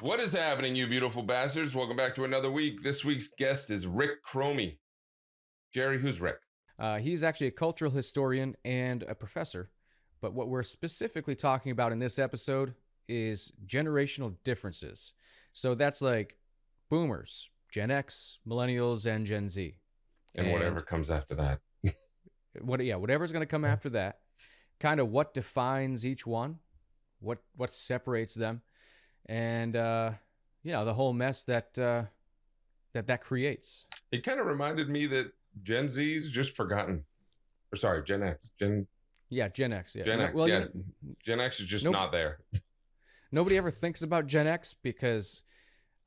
What is happening, you beautiful bastards? Welcome back to another week. This week's guest is Rick Chromey. Jerry, who's Rick? He's actually a cultural historian and a professor. But what we're specifically talking about in this episode is generational differences. So that's like boomers, Gen X, millennials, and Gen Z. And whatever comes after that. Whatever's going to come after that. Kind of what defines each one, what separates them, and the whole mess that creates. It kind of reminded me that Gen Z's just forgotten. Or sorry, Gen X. Gen X. Yeah. Gen X is just not there. Nobody ever thinks about Gen X because,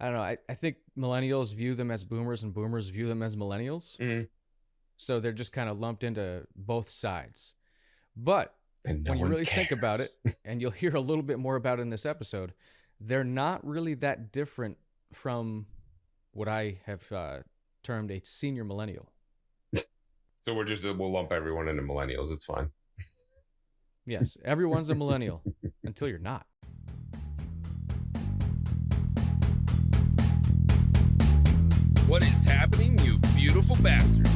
I don't know, I think millennials view them as boomers and boomers view them as millennials. Mm-hmm. So they're just kind of lumped into both sides. But when you really think about it, and you'll hear a little bit more about it in this episode, they're not really that different from what I have termed a senior millennial. So we'll lump everyone into millennials. It's fine. Yes, everyone's a millennial until you're not. What is happening, you beautiful bastards?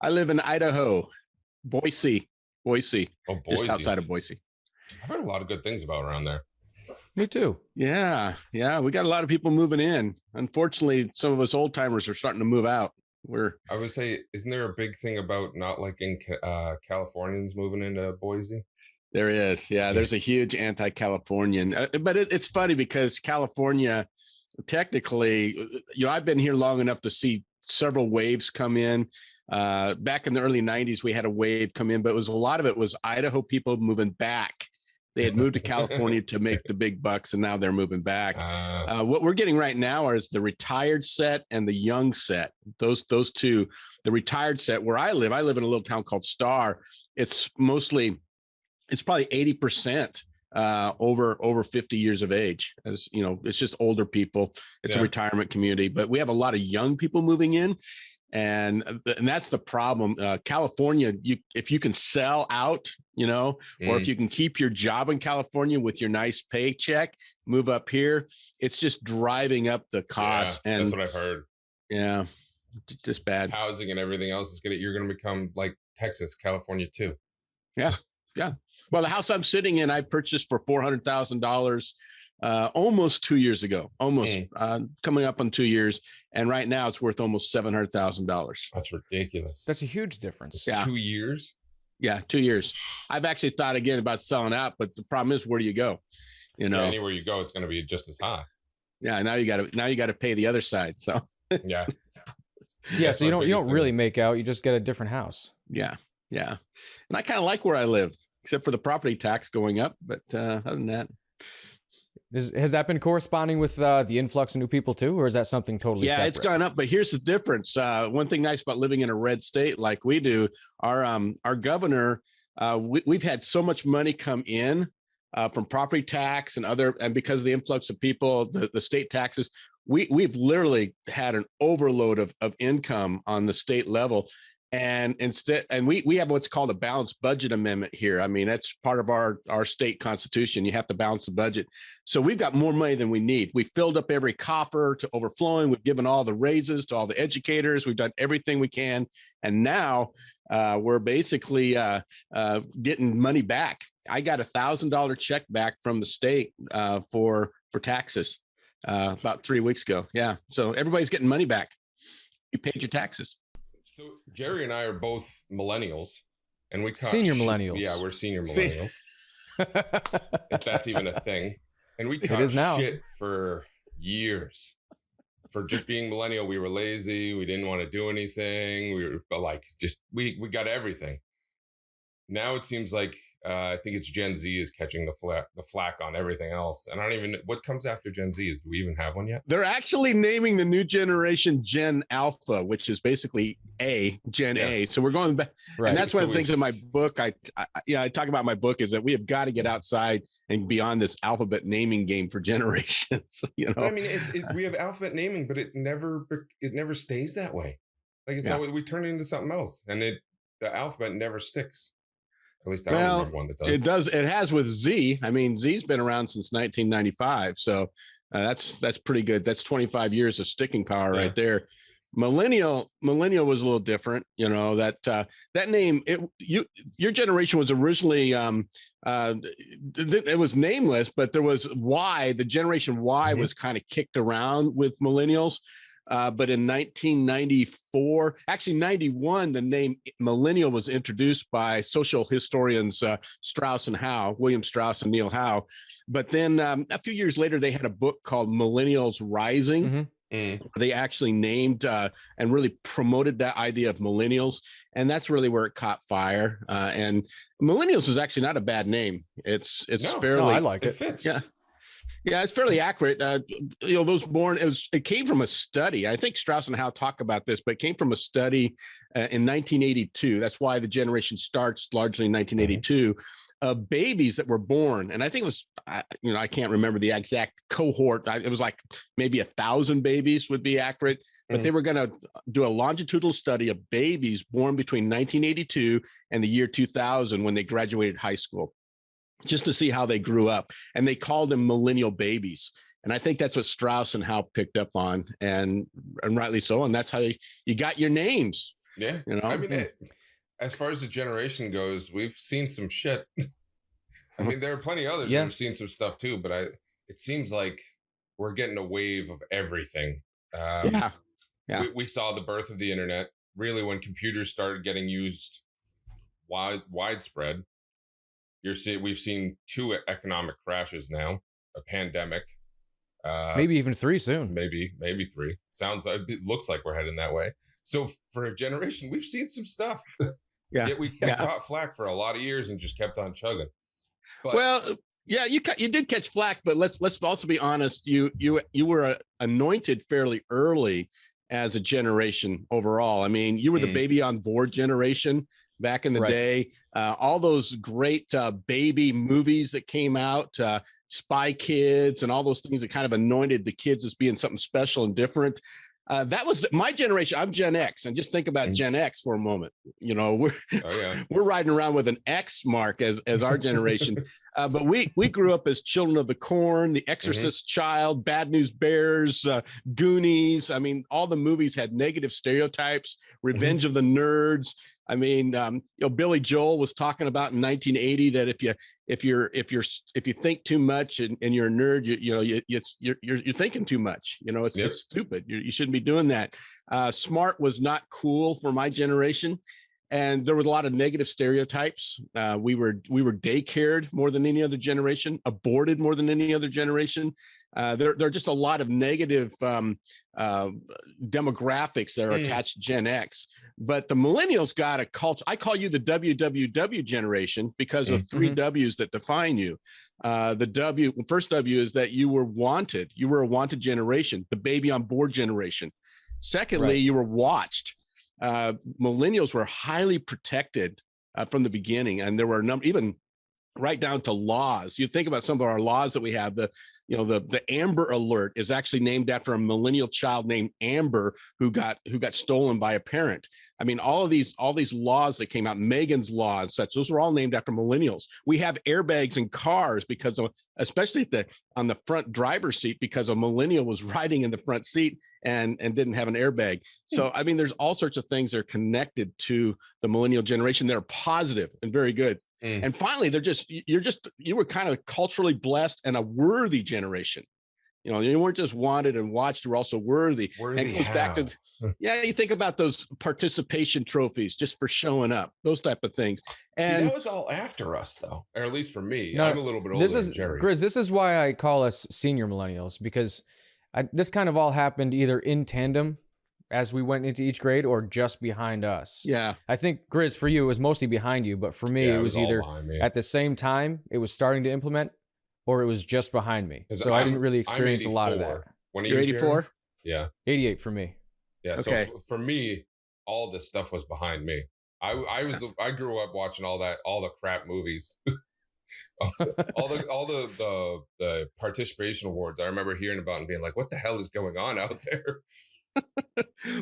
I live in Idaho, Boise, Oh, Boise. just outside of Boise. I've heard a lot of good things about around there. Me too. Yeah. We got a lot of people moving in. Unfortunately, some of us old timers are starting to move out. I would say, isn't there a big thing about not liking Californians moving into Boise? There is. Yeah, there's a huge anti-Californian. But it's funny because California, technically, I've been here long enough to see several waves come in. Back in the early 90s, we had a wave come in, but a lot of it was Idaho people moving back. They had moved to California to make the big bucks, and now they're moving back. What we're getting right now is the retired set and the young set. Those two, the retired set where I live in a little town called Star. It's probably 80% over 50 years of age. As you know, it's just older people. It's a retirement community, but we have a lot of young people moving in. And that's the problem. California, if you can sell out, or if you can keep your job in California with your nice paycheck, move up here, it's just driving up the cost. Yeah, and that's what I've heard. Yeah, just bad. Housing and everything else you're going to become like Texas, California too. Yeah. Well, the house I'm sitting in, I purchased for $400,000 almost 2 years ago, coming up on 2 years. And right now it's worth almost $700,000. That's ridiculous. That's a huge difference. Yeah. 2 years? Yeah, 2 years. I've actually thought again about selling out, but the problem is, where do you go? Anywhere you go, it's going to be just as high. Yeah. Now you got to pay the other side. So yeah. Yeah. So you don't really make out. You just get a different house. Yeah. And I kind of like where I live, except for the property tax going up. But other than that. Has that been corresponding with the influx of new people too, or is that something totally separate? It's gone up, but here's the difference. One thing nice about living in a red state like we do, our governor, we've had so much money come in from property tax and because of the influx of people, the state taxes, we've literally had an overload of income on the state level. And we have what's called a balanced budget amendment here. I mean, that's part of our state constitution. You have to balance the budget. So we've got more money than we need. We filled up every coffer to overflowing. We've given all the raises to all the educators. We've done everything we can. And now we're basically getting money back. I got $1,000 check back from the state for taxes about 3 weeks ago. Yeah. So everybody's getting money back. You paid your taxes. So Jerry and I are both millennials, and we caught senior millennials. Yeah, we're senior millennials, if that's even a thing. And we caught shit for years for just being millennial. We were lazy. We didn't want to do anything. We were like, we got everything. now it seems like I think it's Gen Z is catching the flack on everything else. And I don't even what comes after Gen Z. Do we even have one yet? They're actually naming the new generation Gen Alpha, which is basically Gen A. So we're going back. Right. And that's one of the things in my book. I talk about my book is that we have got to get outside and beyond this alphabet naming game for generations. I mean, we have alphabet naming, but it never stays that way. Like it's always, we turn it into something else, and the alphabet never sticks. At least I don't remember one that does. It does. It has with Z. I mean, Z's been around since 1995, so that's pretty good. That's 25 years of sticking power right there. Millennial was a little different. That name. Your generation was originally it was nameless, but there was Y. The generation Y was kind of kicked around with millennials. But in 1994, actually 91, the name millennial was introduced by social historians William Strauss and Neil Howe. But then a few years later, they had a book called Millennials Rising. They actually named and really promoted that idea of millennials. And that's really where it caught fire. And millennials is actually not a bad name. It's fairly. No, I like it. It fits. Yeah. Yeah, it's fairly accurate. Those born, it came from a study. I think Strauss and Howe talk about this, but it came from a study in 1982. That's why the generation starts largely in 1982. Babies that were born, and I think it was, I can't remember the exact cohort. It was like maybe 1,000 babies would be accurate, but they were going to do a longitudinal study of babies born between 1982 and the year 2000 when they graduated high school, just to see how they grew up. And they called them millennial babies. And I think that's what Strauss and Howe picked up on, and rightly so. And that's how you got your names. Yeah. I mean, as far as the generation goes, we've seen some shit. I mean, there are plenty of others that have seen some stuff too, but it seems like we're getting a wave of everything. We saw the birth of the internet, really, when computers started getting used widespread. We've seen 2 economic crashes now, a pandemic, maybe even 3 soon. Maybe 3. It looks like we're heading that way. So for a generation, we've seen some stuff. Yet we caught flack for a lot of years and just kept on chugging. But, you did catch flack, but let's also be honest. You were anointed fairly early as a generation overall. I mean, you were the baby on board generation. Back in the day, all those great baby movies that came out, Spy Kids and all those things that kind of anointed the kids as being something special and different. That was my generation. I'm Gen X, and just think about Gen X for a moment. We're riding around with an X mark as our generation. But we grew up as Children of the Corn, The Exorcist Child, Bad News Bears, Goonies. I mean, all the movies had negative stereotypes. Revenge of the Nerds. I mean, Billy Joel was talking about in 1980 that if you think too much and you're a nerd, you're thinking too much. It's just stupid. You shouldn't be doing that. Smart was not cool for my generation, and there was a lot of negative stereotypes. We were daycared more than any other generation, aborted more than any other generation. There are just a lot of negative demographics that are attached to Gen X. But the millennials got a culture. I call you the WWW generation because of 3 W's that define you. The first W is that you were wanted. You were a wanted generation, the baby on board generation. Secondly, you were watched. Millennials were highly protected from the beginning, and there were even right down to laws. You think about some of our laws that we have. The Amber Alert is actually named after a millennial child named Amber who got stolen by a parent. I mean, all these laws that came out, Megan's Law and such, those were all named after millennials. We have airbags in cars because of, especially on the front driver's seat, because a millennial was riding in the front seat and didn't have an airbag. So, I mean, there's all sorts of things that are connected to the millennial generation that are positive and very good. And finally, you were kind of culturally blessed and a worthy generation. You weren't just wanted and watched, you were also worthy. And it goes back to, you think about those participation trophies just for showing up, those type of things. And that was all after us, though, or at least for me. No, I'm a little bit older than Jerry. Chris, this is why I call us senior millennials, because this kind of all happened either in tandem as we went into each grade or just behind us? Yeah. I think, Grizz, for you, it was mostly behind you, but for me, it was either at the same time it was starting to implement or it was just behind me. So I didn't really experience a lot of that. You're 84? Yeah. 88 for me. Yeah. So for me, all this stuff was behind me. I grew up watching all the crap movies. all the participation awards I remember hearing about and being like, what the hell is going on out there?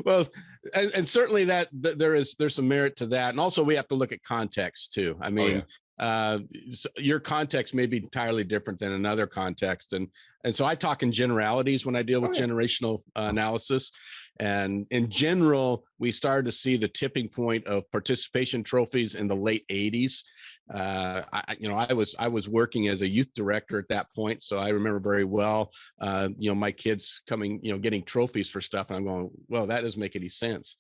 Well, and certainly that there's some merit to that. And also we have to look at context too. I mean, your context may be entirely different than another context. And so I talk in generalities when I deal with generational analysis. And in general, we started to see the tipping point of participation trophies in the late 80s. I was working as a youth director at that point, so I remember very well, my kids coming, getting trophies for stuff, and I'm going, well, that doesn't make any sense.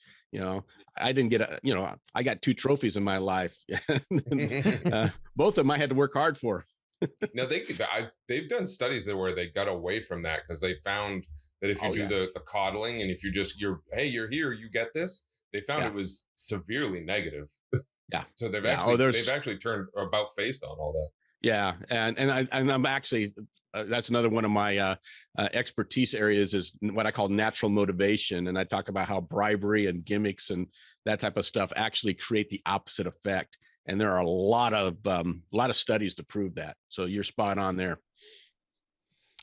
I didn't get I got 2 trophies in my life. Both of them I had to work hard for. Now they've done studies where they got away from that because they found that if you do the coddling and if you're here, you get this. They found it was severely negative. Yeah. So they've actually turned about faced on all that. Yeah, and I'm actually that's another one of my expertise areas is what I call natural motivation, and I talk about how bribery and gimmicks and that type of stuff actually create the opposite effect. And there are a lot of studies to prove that. So you're spot on there.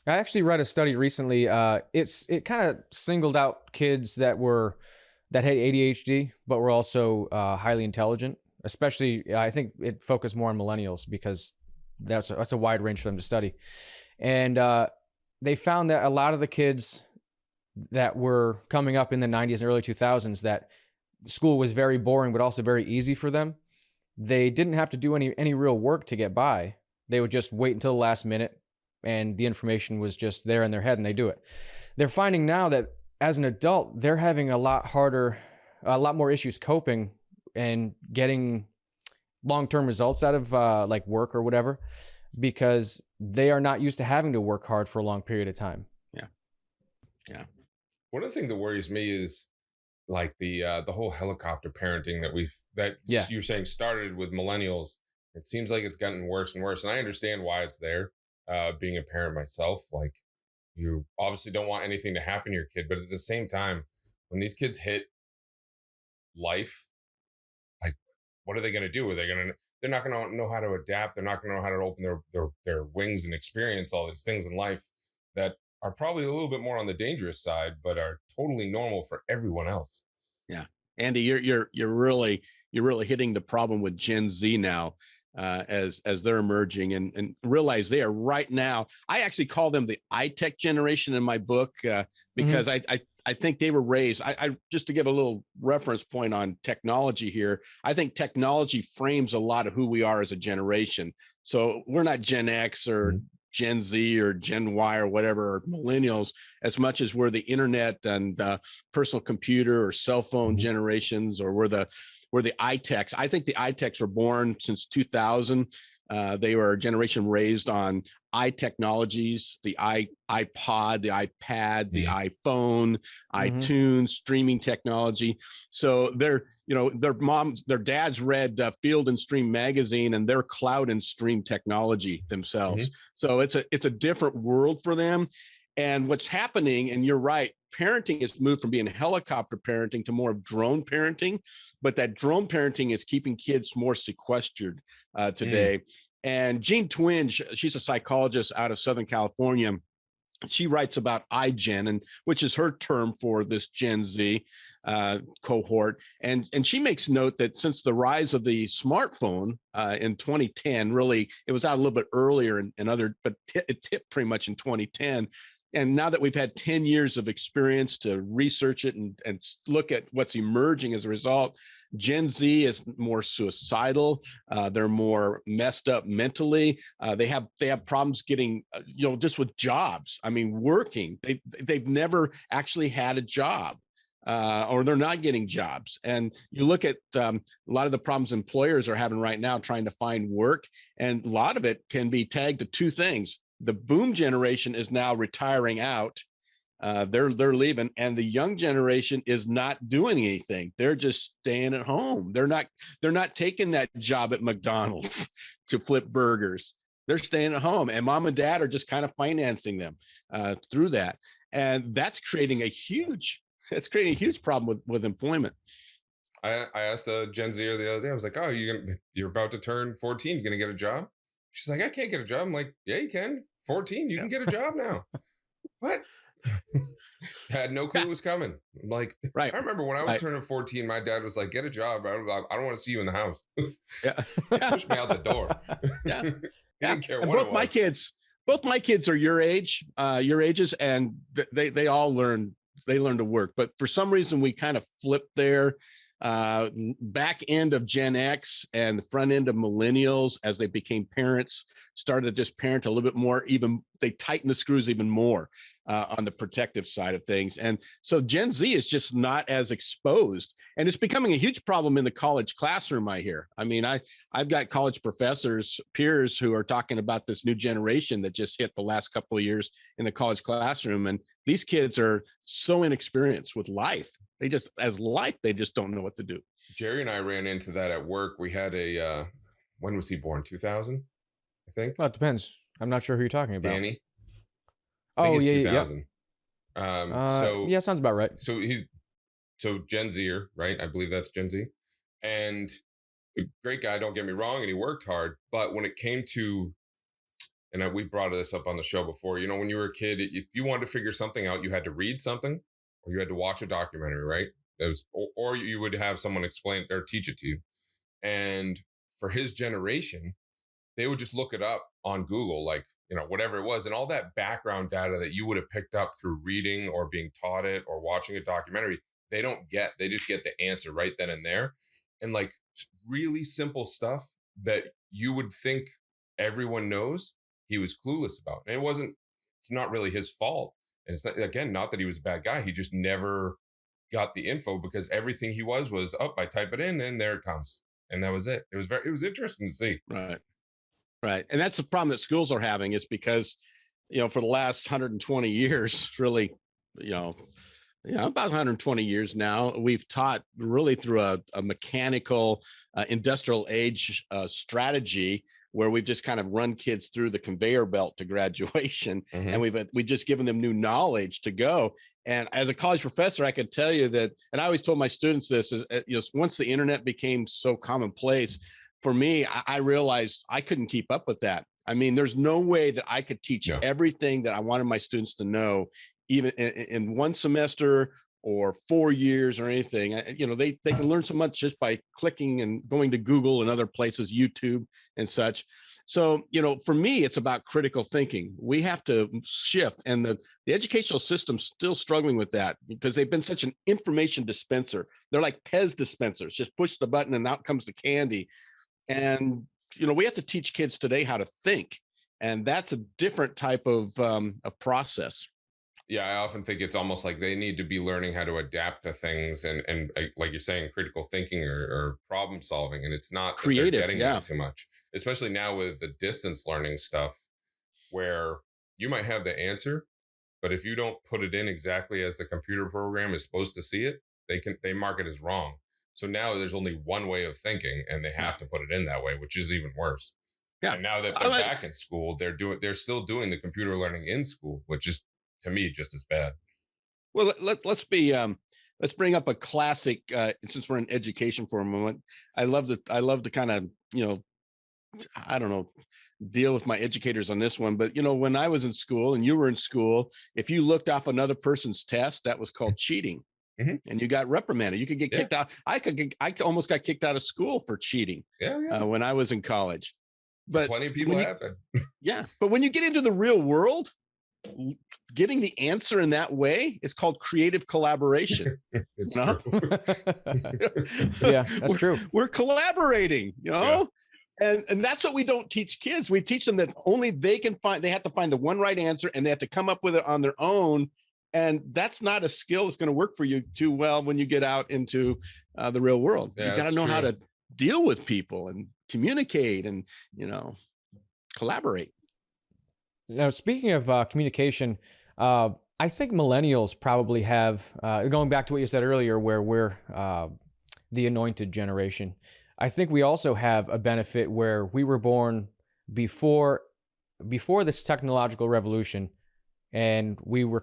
I actually read a study recently. It kind of singled out kids that had ADHD, but were also highly intelligent. Especially, I think it focused more on millennials because that's a wide range for them to study. And they found that a lot of the kids that were coming up in the 90s and early 2000s, that school was very boring, but also very easy for them. They didn't have to do any real work to get by. They would just wait until the last minute and the information was just there in their head and they do it. They're finding now that as an adult, they're having a lot more issues coping and getting long-term results out of like work or whatever, because they are not used to having to work hard for a long period of time. Yeah. One of the things that worries me is like the whole helicopter parenting that you're saying started with millennials. It seems like it's gotten worse and worse. And I understand why it's there. Being a parent myself, like you obviously don't want anything to happen to your kid, but at the same time, when these kids hit life, like, what are they going to do? They're not going to know how to adapt. They're not going to know how to open their wings and experience all these things in life that are probably a little bit more on the dangerous side, but are totally normal for everyone else. Yeah. Andy, you're really hitting the problem with Gen Z now, as they're emerging and realize they are right now. I actually call them the iTech generation in my book, because I think they were raised. I just to give a little reference point on technology here. I think technology frames a lot of who we are as a generation. So we're not Gen X or Gen Z or Gen Y or whatever, or millennials, as much as we're the internet and personal computer or cell phone generations, or we're the iTechs. I think the iTechs were born since 2000. They were a generation raised on iTechnologies, the iPod, the iPad, the iPhone, iTunes, streaming technology. So their dads read Field and Stream magazine, and they're cloud and stream technology themselves. So it's a different world for them. And what's happening, and you're right, parenting has moved from being helicopter parenting to more of drone parenting, but that drone parenting is keeping kids more sequestered today. And Jean Twenge, she's a psychologist out of Southern California. She writes about iGen, and which is her term for this Gen Z cohort. And she makes note that since the rise of the smartphone in 2010, really, it was out a little bit earlier but it tipped pretty much in 2010. And now that we've had 10 years of experience to research it and look at what's emerging as a result, Gen Z is more suicidal. They're more messed up mentally. They have problems getting, just with jobs. I mean, working. They've never actually had a job. Or they're not getting jobs. And you look at a lot of the problems employers are having right now trying to find work, and a lot of it can be tagged to two things. The boom generation is now retiring out, They're leaving, and the young generation is not doing anything. They're just staying at home. They're not taking that job at McDonald's to flip burgers. They're staying at home, and mom and dad are just kind of financing them through that, and that's creating a huge problem with employment. I asked a Gen Zer the other day. I was like, "Oh, you're about to turn 14. You're gonna get a job?" She's like, "I can't get a job." I'm like, "Yeah, you can. 14, you can get a job now." What? I had no clue it was coming. I'm like, right. I remember when I was turning 14, my dad was like, "Get a job. I don't want to see you in the house." Yeah. Push me out the door. Yeah. He didn't care and what both my kids are your ages, and they all learn to work. But for some reason, we kind of flipped there. Back end of Gen X and the front end of millennials, as they became parents, started to just parent a little bit more. Even they tighten the screws even more on the protective side of things. And so Gen Z is just not as exposed, and it's becoming a huge problem in the college classroom. I hear. I mean, I've got college professors, peers who are talking about this new generation that just hit the last couple of years in the college classroom, and these kids are so inexperienced with life. They just don't know what to do. Jerry and I ran into that at work. We had when was he born? 2000, I think. Well, it depends. I'm not sure who you're talking about. Danny. Oh, yeah, 2000. Yeah, sounds about right. So Gen Zer, right? I believe that's Gen Z. And a great guy, don't get me wrong, and he worked hard. But when it came to, and we brought this up on the show before, when you were a kid, if you wanted to figure something out, you had to read something, or you had to watch a documentary, right? Or you would have someone explain or teach it to you. And for his generation, they would just look it up on Google, like, whatever it was. And all that background data that you would have picked up through reading or being taught it or watching a documentary, they just get the answer right then and there. And like really simple stuff that you would think everyone knows, he was clueless about. And it's not really his fault. And it's, again, not that he was a bad guy. He just never got the info, because everything he was, I type it in and there it comes. And that was it. It was interesting to see. Right. And that's the problem that schools are having, is because, for the last 120 years, really, about 120 years now, we've taught really through a mechanical industrial age strategy, where we've just kind of run kids through the conveyor belt to graduation. Mm-hmm. And we've just given them new knowledge to go. And as a college professor, I could tell you that, and I always told my students this, is once the internet became so commonplace, for me, I realized I couldn't keep up with that. I mean, there's no way that I could teach everything that I wanted my students to know, even in one semester or 4 years or anything. They can learn so much just by clicking and going to Google and other places, YouTube and such. So, for me, it's about critical thinking. We have to shift, and the educational system's still struggling with that, because they've been such an information dispenser. They're like Pez dispensers, just push the button and out comes the candy. And, we have to teach kids today how to think, and that's a different type of a process. Yeah, I often think it's almost like they need to be learning how to adapt to things and like you're saying, critical thinking or problem solving. And it's not creative, getting that too much, especially now with the distance learning stuff, where you might have the answer, but if you don't put it in exactly as the computer program is supposed to see it, they mark it as wrong. So now there's only one way of thinking, and they have to put it in that way, which is even worse. Yeah. And now that they're back in school, they're still doing the computer learning in school, which is, to me, just as bad. Well, let's bring up a classic, since we're in education for a moment. I love to kind of, I don't know, deal with my educators on this one, but when I was in school and you were in school, if you looked off another person's test, that was called cheating. Mm-hmm. And you got reprimanded. You could get kicked out. I almost got kicked out of school for cheating. When I was in college. But plenty of people have it. Yeah, but when you get into the real world, getting the answer in that way is called creative collaboration. It's true. Yeah, that's true. We're collaborating, and that's what we don't teach kids. We teach them that only they have to find the one right answer, and they have to come up with it on their own. And that's not a skill that's going to work for you too well when you get out into the real world. You got to know how to deal with people and communicate and, collaborate. Now, speaking of communication, I I think millennials probably have, going back to what you said earlier, where we're the anointed generation. I think we also have a benefit where we were born before this technological revolution, and we were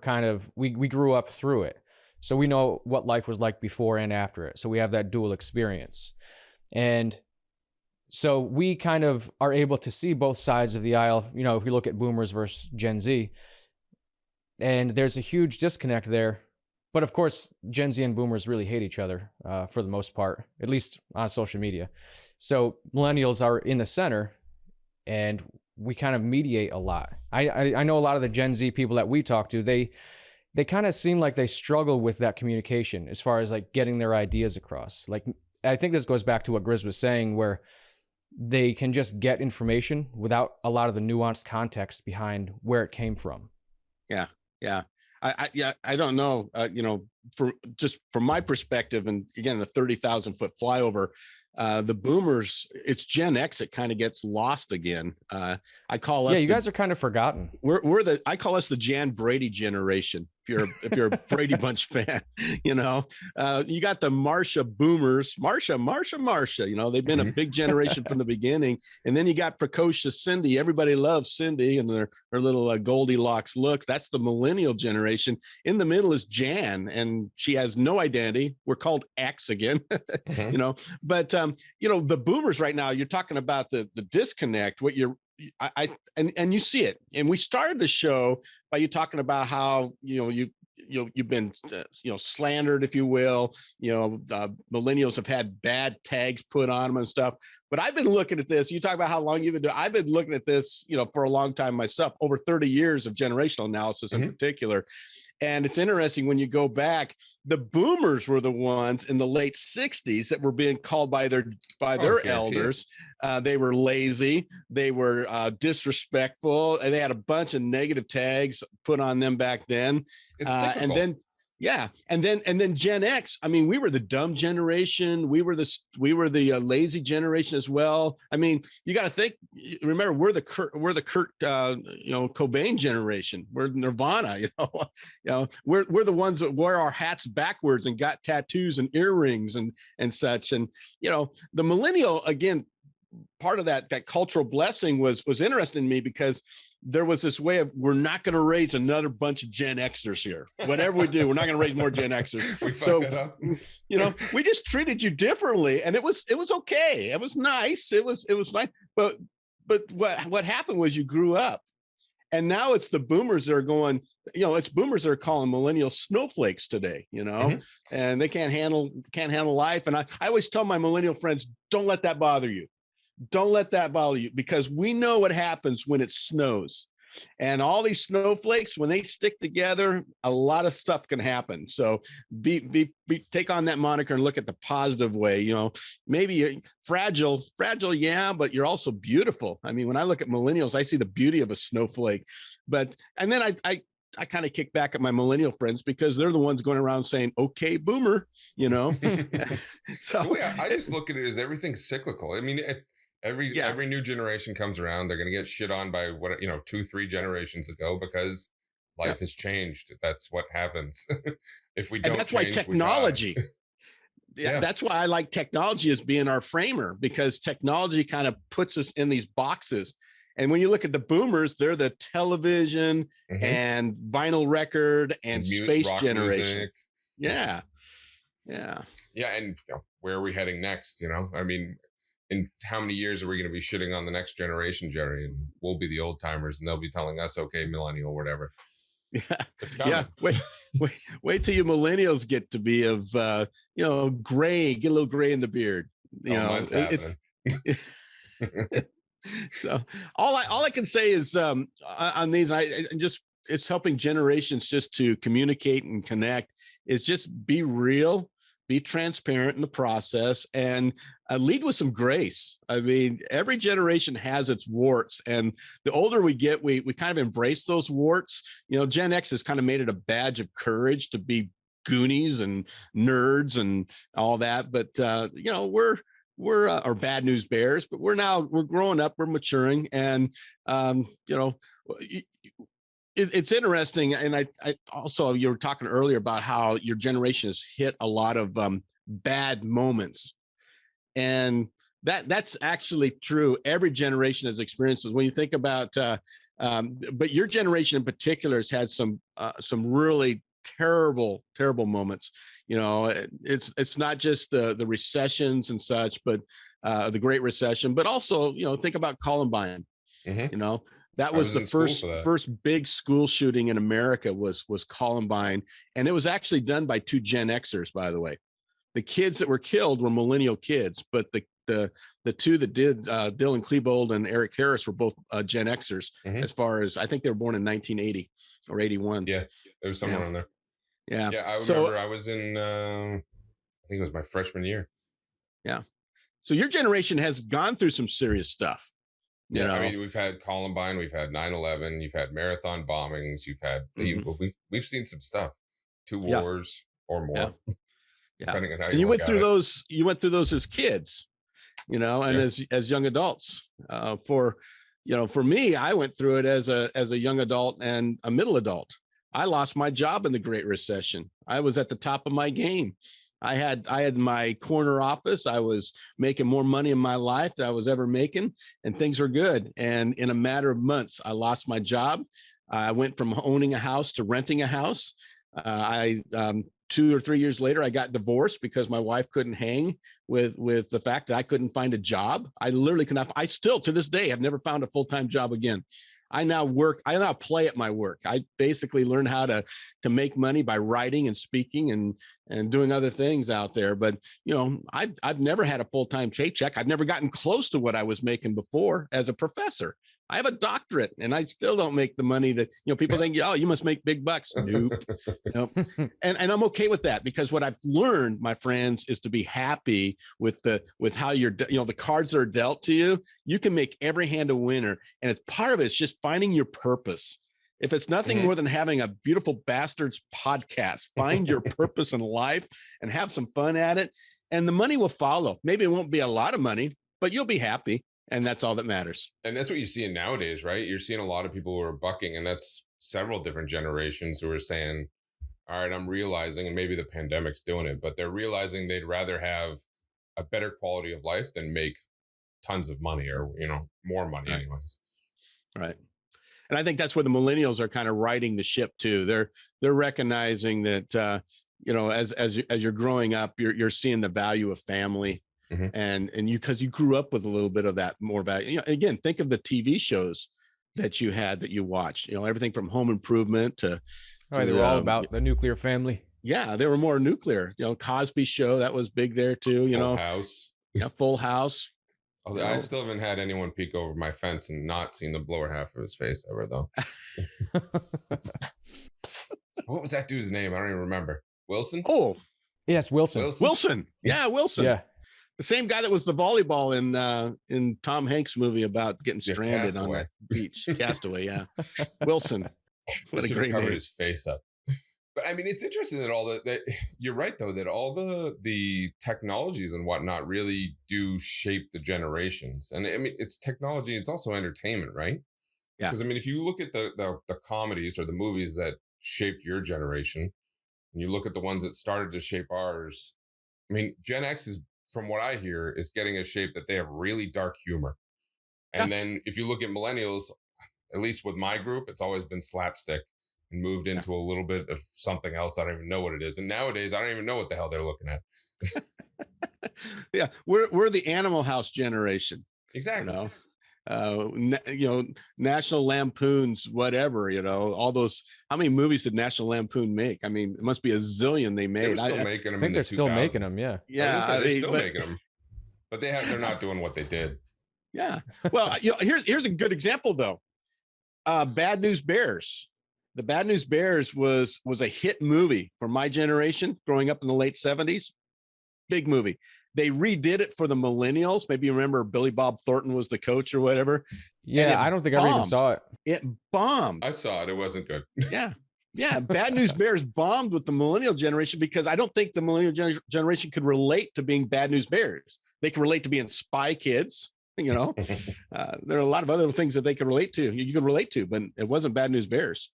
we grew up through it. So we know what life was like before and after it. So we have that dual experience. And so we kind of are able to see both sides of the aisle. You know, if we look at boomers versus Gen Z, and there's a huge disconnect there. But of course, Gen Z and boomers really hate each other for the most part, at least on social media. So millennials are in the center, and we kind of mediate a lot. I know a lot of the Gen Z people that we talk to, they kind of seem like they struggle with that communication as far as like getting their ideas across. Like, I think this goes back to what Grizz was saying, where they can just get information without a lot of the nuanced context behind where it came from. Yeah. Yeah. I don't know, from my perspective, and again, the 30,000-foot flyover, the boomers, it's Gen X that kind of gets lost again. I call us. Yeah, you guys are kind of forgotten. I call us the Jan Brady generation. If you're a Brady Bunch fan, you got the Marsha boomers, Marsha, they've been a big generation from the beginning. And then you got precocious Cindy. Everybody loves Cindy and her little Goldilocks look. That's the millennial generation. In the middle is Jan, and she has no identity. We're called X again, but the boomers right now, you're talking about the disconnect, and you see it. And we started the show by you talking about how you've been slandered, if you will. Millennials have had bad tags put on them and stuff. But I've been looking at this. You talk about how long you've been doing. I've been looking at this, for a long time myself, over 30 years of generational analysis in particular. And it's interesting when you go back, the boomers were the ones in the late 60s that were being called by their elders. They were lazy, they were disrespectful, and they had a bunch of negative tags put on them back then. And then Gen X. I mean, we were the dumb generation. We were the lazy generation as well. I mean, you got to think. Remember, we're the Kurt Cobain generation. We're Nirvana. We're the ones that wear our hats backwards and got tattoos and earrings and such. And the millennial, again, part of that cultural blessing was interesting to me, because there was this way of, we're not going to raise another bunch of Gen Xers here. Whatever we do, we're not going to raise more Gen Xers. We fucked that up. We just treated you differently, and it was okay. It was nice. It was nice. But what happened was you grew up, and now it's the boomers that are going. It's boomers that are calling millennials snowflakes today. And they can't handle life. And I always tell my millennial friends, don't let that bother you. Don't let that bother you, because we know what happens when it snows, and all these snowflakes, when they stick together, a lot of stuff can happen. So take on that moniker and look at the positive way. Maybe you're fragile, yeah, but you're also beautiful. I mean, when I look at millennials, I see the beauty of a snowflake. And then I kind of kick back at my millennial friends, because they're the ones going around saying, okay, boomer, So I just look at it as everything's cyclical. I mean, every new generation comes around, they're going to get shit on by 2-3 generations ago, because life has changed. That's what happens. If we don't, and that's why technology. That's why I like technology as being our framer, because technology kind of puts us in these boxes. And when you look at the boomers, they're the television and vinyl record and space generation. Music. Yeah. And where are we heading next? I mean, in how many years are we going to be shitting on the next generation, Jerry? And we'll be the old timers, and they'll be telling us, okay, millennial, whatever. Yeah. Wait till you millennials get to be of, gray, get a little gray in the beard. Mine's happening. So all I can say is on these, it's helping generations just to communicate and connect, is just be real, be transparent in the process, and lead with some grace. I mean, every generation has its warts, and the older we get, we kind of embrace those warts. Gen X has kind of made it a badge of courage to be Goonies and nerds and all that. But we're our bad news bears, but we're growing up, we're maturing, and it's interesting. And I also, you were talking earlier about how your generation has hit a lot of bad moments. And that's actually true. Every generation has experiences. When you think about, but your generation in particular has had some really terrible moments. You know, it's not just the recessions and such, but the Great Recession, but also, you know, think about Columbine. You know, that was the first big school shooting in America was Columbine, and it was actually done by 2 Gen Xers, by the way. The kids that were killed were millennial kids, but the two that did, Dylan Klebold and Eric Harris, were both Gen Xers. As far as I think they were born in 1980 or 81. Yeah, there was somewhere on there. Yeah, yeah. I remember I was in, I think it was my freshman year. Yeah. So your generation has gone through some serious stuff. Yeah, I mean, we've had Columbine, we've had 9/11, you've had marathon bombings, you've had we've seen some stuff, 2 wars or more. Depending on how you went through those. You went through those as kids, you know, and as young adults. For me, I went through it as a young adult and a middle adult. I lost my job in the Great Recession. I was at the top of my game. I had my corner office. I was making more money in my life than I was ever making, and things were good. And in a matter of months, I lost my job. I went from owning a house to renting a house. 2 or 3 years later, I got divorced because my wife couldn't hang with the fact that I couldn't find a job. I literally cannot. I still, to this day, have never found a full-time job again. I now play at my work. I basically learned how to make money by writing and speaking and doing other things out there. But, you know, I've never had a full-time paycheck. I've never gotten close to what I was making before as a professor. I have a doctorate and I still don't make the money that, you know, people think, oh, you must make big bucks. Nope. Nope. And I'm okay with that, because what I've learned, my friends, is to be happy with how the cards that are dealt to you. You can make every hand a winner. And it's part of it's just finding your purpose. If it's nothing more than having a Beautiful Bastards podcast, find your purpose in life and have some fun at it. And the money will follow. Maybe it won't be a lot of money, but you'll be happy. And that's all that matters. And that's what you see nowadays, right? You're seeing a lot of people who are bucking, and that's several different generations who are saying, all right, I'm realizing, and maybe the pandemic's doing it, but they're realizing they'd rather have a better quality of life than make tons of money, or, you know, more money anyways. Right. And I think that's where the millennials are kind of riding the ship too. They're recognizing that, you know, as you're growing up, you're seeing the value of family. And because you grew up with a little bit of that more value. You know, again, think of the TV shows that you watched. You know, everything from Home Improvement to they were all about the nuclear family. Yeah, they were more nuclear. You know, Cosby Show, that was big there too. Full House. Yeah, Full House. Although I still haven't had anyone peek over my fence and not seen the lower half of his face ever, though. What was that dude's name? I don't even remember. Wilson? Oh, yes, Wilson. Wilson. Yeah, Wilson. Yeah. The same guy that was the volleyball in Tom Hanks' movie about getting stranded on the beach. Castaway, yeah. Wilson. What a great name. His face up. But I mean, it's interesting that that you're right, though, that all the technologies and whatnot really do shape the generations. And I mean, it's technology, it's also entertainment, right? Yeah. Because I mean, if you look at the comedies or the movies that shaped your generation, and you look at the ones that started to shape ours, I mean, Gen X is, from what I hear, is getting a shape that they have really dark humor. And then if you look at millennials, at least with my group, it's always been slapstick and moved into a little bit of something else. I don't even know what it is. And nowadays, I don't even know what the hell they're looking at. Yeah, we're the Animal House generation. Exactly. You know, National Lampoon's, whatever, you know, all those. How many movies did National Lampoon make? I mean, it must be a zillion they made. They were still making them. I think they're still making them. Yeah. Yeah. They're still making them, but they're not doing what they did. Yeah. Well, you know, here's a good example though. Bad News Bears. The Bad News Bears was a hit movie for my generation growing up in the late 70s. Big movie. They redid it for the millennials. Maybe you remember Billy Bob Thornton was the coach or whatever. Yeah, I don't think I ever even saw it. It bombed. I saw it. It wasn't good. Yeah. Yeah. Bad News Bears bombed with the millennial generation because I don't think the millennial generation could relate to being Bad News Bears. They can relate to being Spy Kids. There are a lot of other things that they could relate to. You could relate to, but it wasn't Bad News Bears.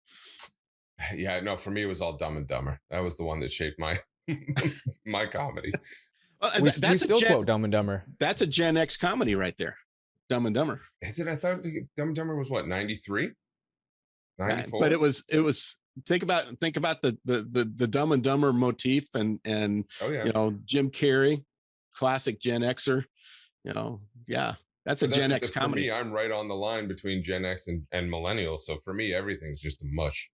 Yeah, no, for me, it was all Dumb and Dumber. That was the one that shaped my my comedy. We still quote Dumb and Dumber. That's a Gen X comedy right there. Dumb and Dumber. Is it? I thought Dumb and Dumber was what, 93? 94? But it was think about the Dumb and Dumber motif and oh yeah, Jim Carrey, classic Gen Xer. That's a Gen X comedy. For me, I'm right on the line between Gen X and millennial. So for me, everything's just a mush.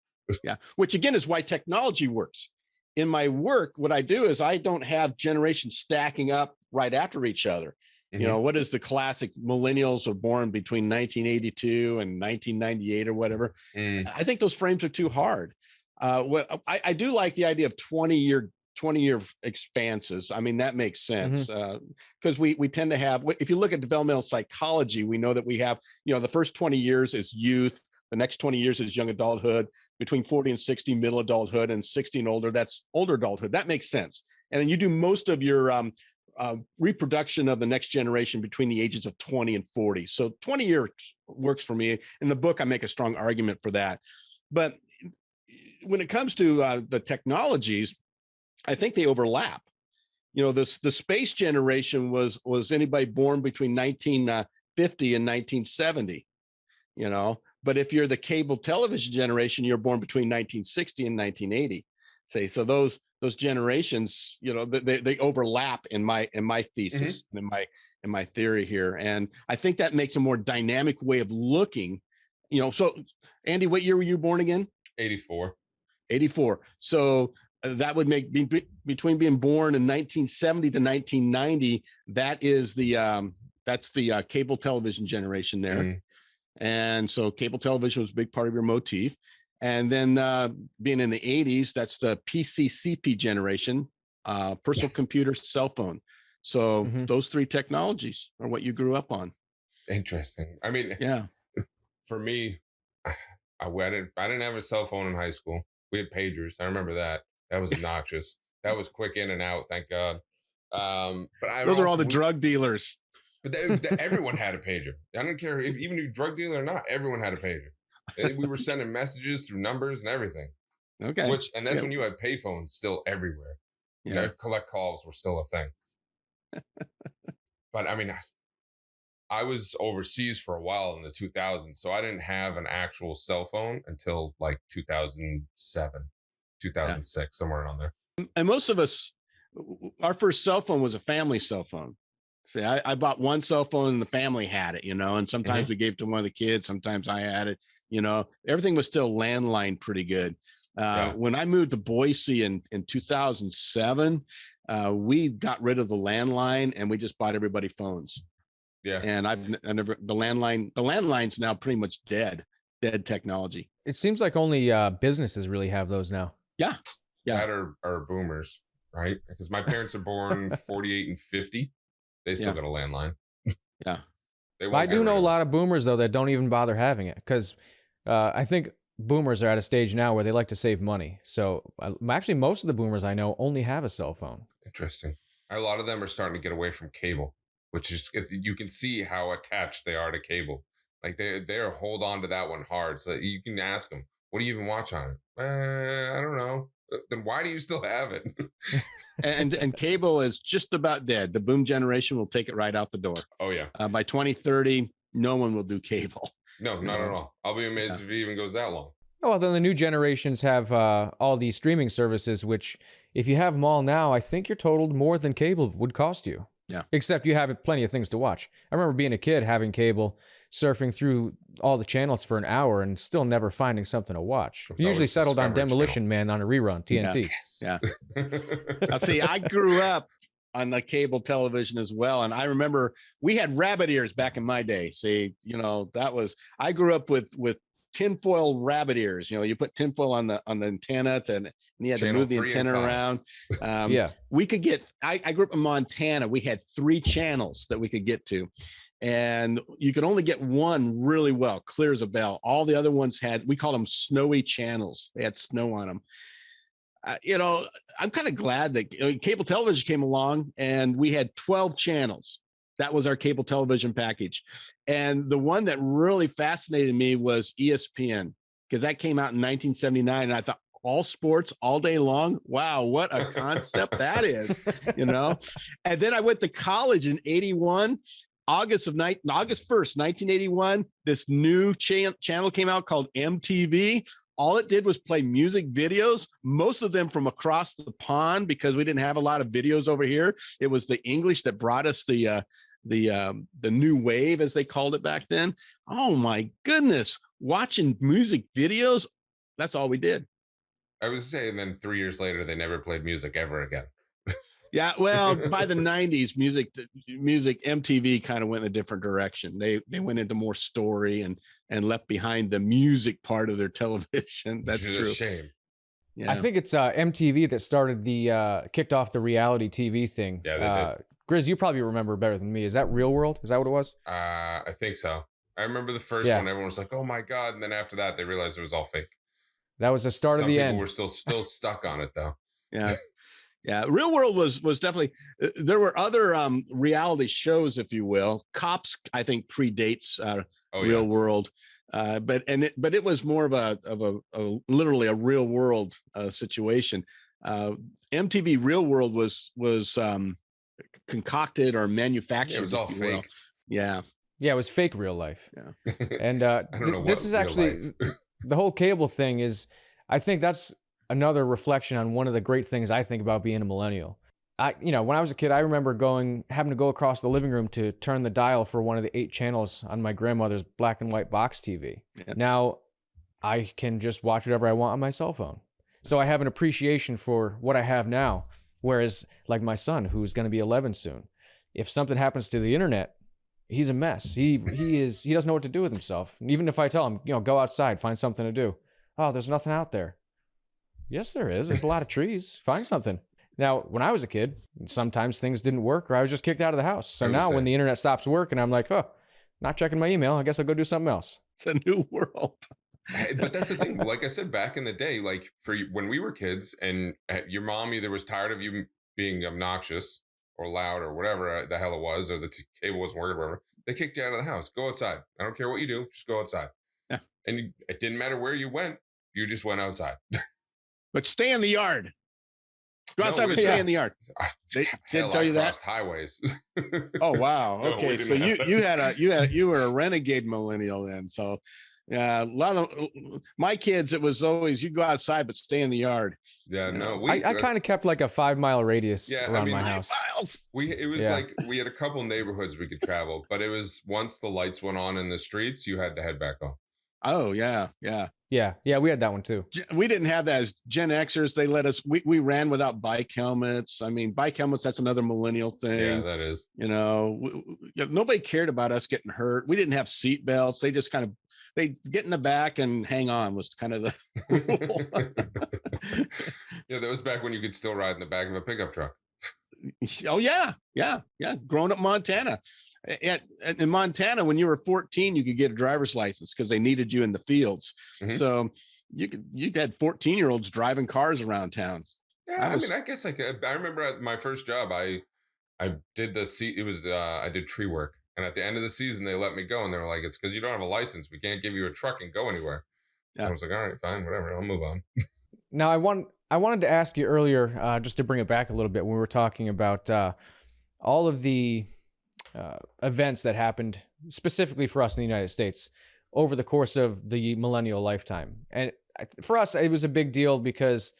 Yeah, which again is why technology works. In my work, what I do is I don't have generations stacking up right after each other. Mm-hmm. What is the classic millennials are born between 1982 and 1998 or whatever. I think those frames are too hard. What I do like the idea of 20-year expanses. I mean, that makes sense because we tend to have, if you look at developmental psychology, we know that we have, the first 20 years is youth. The next 20 years is young adulthood. Between 40 and 60, middle adulthood, and 60 and older, that's older adulthood. That makes sense. And then you do most of your reproduction of the next generation between the ages of 20 and 40. So 20 years works for me. In the book, I make a strong argument for that. But when it comes to the technologies, I think they overlap. The space generation was anybody born between 1950 and 1970, but if you're the cable television generation, you're born between 1960 and 1980. So those generations, they overlap in my thesis and in my theory here. And I think that makes a more dynamic way of looking, so Andy, what year were you born again? 84. So that would make between being born in 1970 to 1990. That is that's the cable television generation there. And so cable television was a big part of your motif. And then being in the 80s, that's the PCCP generation, personal computer, cell phone. So those three technologies are what you grew up on. Interesting. I mean, yeah. For me, I didn't have a cell phone in high school. We had pagers. I remember that. That was obnoxious. That was quick in and out, thank God. But those are all the drug dealers. But everyone had a pager. I don't care, even if you're a drug dealer or not, everyone had a pager. We were sending messages through numbers and everything. Okay. And that's when you had payphones still everywhere. Collect calls were still a thing. But I mean, I was overseas for a while in the 2000s, so I didn't have an actual cell phone until like 2007, 2006, somewhere around there. And most of us, our first cell phone was a family cell phone. See, I bought one cell phone and the family had it, and sometimes we gave it to one of the kids. Sometimes I had it, everything was still landline pretty good. When I moved to Boise in 2007, we got rid of the landline and we just bought everybody phones. Yeah. And the landline's now pretty much dead technology. It seems like only businesses really have those now. Yeah. That are boomers, right? Because my parents are born 48 and 50. They still got a landline. Yeah. I do know a lot of boomers, though, that don't even bother having it because I think boomers are at a stage now where they like to save money. So actually, most of the boomers I know only have a cell phone. Interesting. A lot of them are starting to get away from cable, which is, you can see how attached they are to cable. Like they're hold on to that one hard. So you can ask them, what do you even watch on it? I don't know. Then why do you still have it? and cable is just about dead. The boom generation will take it right out the door. Oh yeah. By 2030, no one will do cable. No, not at all. I'll be amazed if it even goes that long. Oh, well, then the new generations have all these streaming services, which if you have them all now, I think you're totaled more than cable would cost you. Yeah. Except you have plenty of things to watch. I remember being a kid having cable, surfing through all the channels for an hour and still never finding something to watch. Usually settled on Demolition Man on a rerun, TNT. Yeah. Now, see, I grew up on the cable television as well. And I remember we had rabbit ears back in my day. See, I grew up with tinfoil rabbit ears. You put tinfoil on the antenna and you had to move the antenna around. We could get, I grew up in Montana. We had 3 channels that we could get to. And you could only get one really well, clear as a bell. All the other ones we called them snowy channels. They had snow on them. I'm kind of glad that cable television came along and we had 12 channels. That was our cable television package. And the one that really fascinated me was ESPN, because that came out in 1979. And I thought, all sports all day long. Wow, what a concept that is, you know? And then I went to college in 81. August 1st, 1981, this new channel came out called MTV. All it did was play music videos, most of them from across the pond, because we didn't have a lot of videos over here. It was the English that brought us the new wave, as they called it back then. Oh my goodness, watching music videos, that's all we did. I was saying, then 3 years later, they never played music ever again. Yeah, well, by the 90s, music MTV kind of went in a different direction. They went into more story and left behind the music part of their television. That's true. A shame. Yeah. I think it's MTV that started kicked off the reality TV thing. Yeah, they did. Grizz, you probably remember better than me. Is that Real World? Is that what it was? I think so. I remember the first one. Everyone was like, "Oh my god!" And then after that, they realized it was all fake. That was the start of the end. Some people were still stuck on it, though. Yeah. Yeah, Real World was definitely. There were other reality shows, if you will. Cops, I think, predates Real World, but it was more of a literally a real world situation. MTV Real World was concocted or manufactured. It was all fake. Will. Yeah, it was fake real life. Yeah, and I don't know. This is actually the whole cable thing is. I think that's another reflection on one of the great things I think about being a millennial. When I was a kid, I remember having to go across the living room to turn the dial for one of the 8 channels on my grandmother's black and white box TV. Yeah. Now I can just watch whatever I want on my cell phone. So I have an appreciation for what I have now. Whereas like my son, who's going to be 11 soon, if something happens to the internet, he's a mess. He doesn't know what to do with himself. And even if I tell him, go outside, find something to do. Oh, there's nothing out there. Yes, there is. There's a lot of trees. Find something. Now, when I was a kid, sometimes things didn't work or I was just kicked out of the house. So now when the internet stops working, I'm like, not checking my email. I guess I'll go do something else. It's a new world. But that's the thing. Like I said, back in the day, like when we were kids and your mom either was tired of you being obnoxious or loud or whatever the hell it was, or the cable wasn't working or whatever, they kicked you out of the house. Go outside. I don't care what you do. Just go outside. Yeah. And it didn't matter where you went. You just went outside. But stay in the yard. Go outside and stay in the yard. They didn't tell you that? Highways. Oh wow. Okay. So you were a renegade millennial then. So yeah, a lot of my kids, it was always you go outside but stay in the yard. Yeah, no. I kind of kept like a 5-mile radius around my house. It was like we had a couple neighborhoods we could travel, but it was once the lights went on in the streets, you had to head back home. Oh yeah. Yeah, we had that one too. We didn't have that as Gen Xers. They let us, we ran without bike helmets. I mean, bike helmets, that's another millennial thing. Yeah, that is. Nobody cared about us getting hurt. We didn't have seat belts. They just they get in the back and hang on was kind of the rule. Yeah, that was back when you could still ride in the back of a pickup truck. Oh yeah. Growing up in Montana. In Montana, when you were 14, you could get a driver's license because they needed you in the fields. Mm-hmm. So you had 14-year-olds driving cars around town. Yeah, I guess I could. I remember at my first job, I did I did tree work, and at the end of the season, they let me go, and they were like, "It's because you don't have a license. We can't give you a truck and go anywhere." So I was like, "All right, fine, whatever. I'll move on." Now, I wanted to ask you earlier, just to bring it back a little bit, when we were talking about all of the events that happened specifically for us in the United States over the course of the millennial lifetime. And for us, it was a big deal because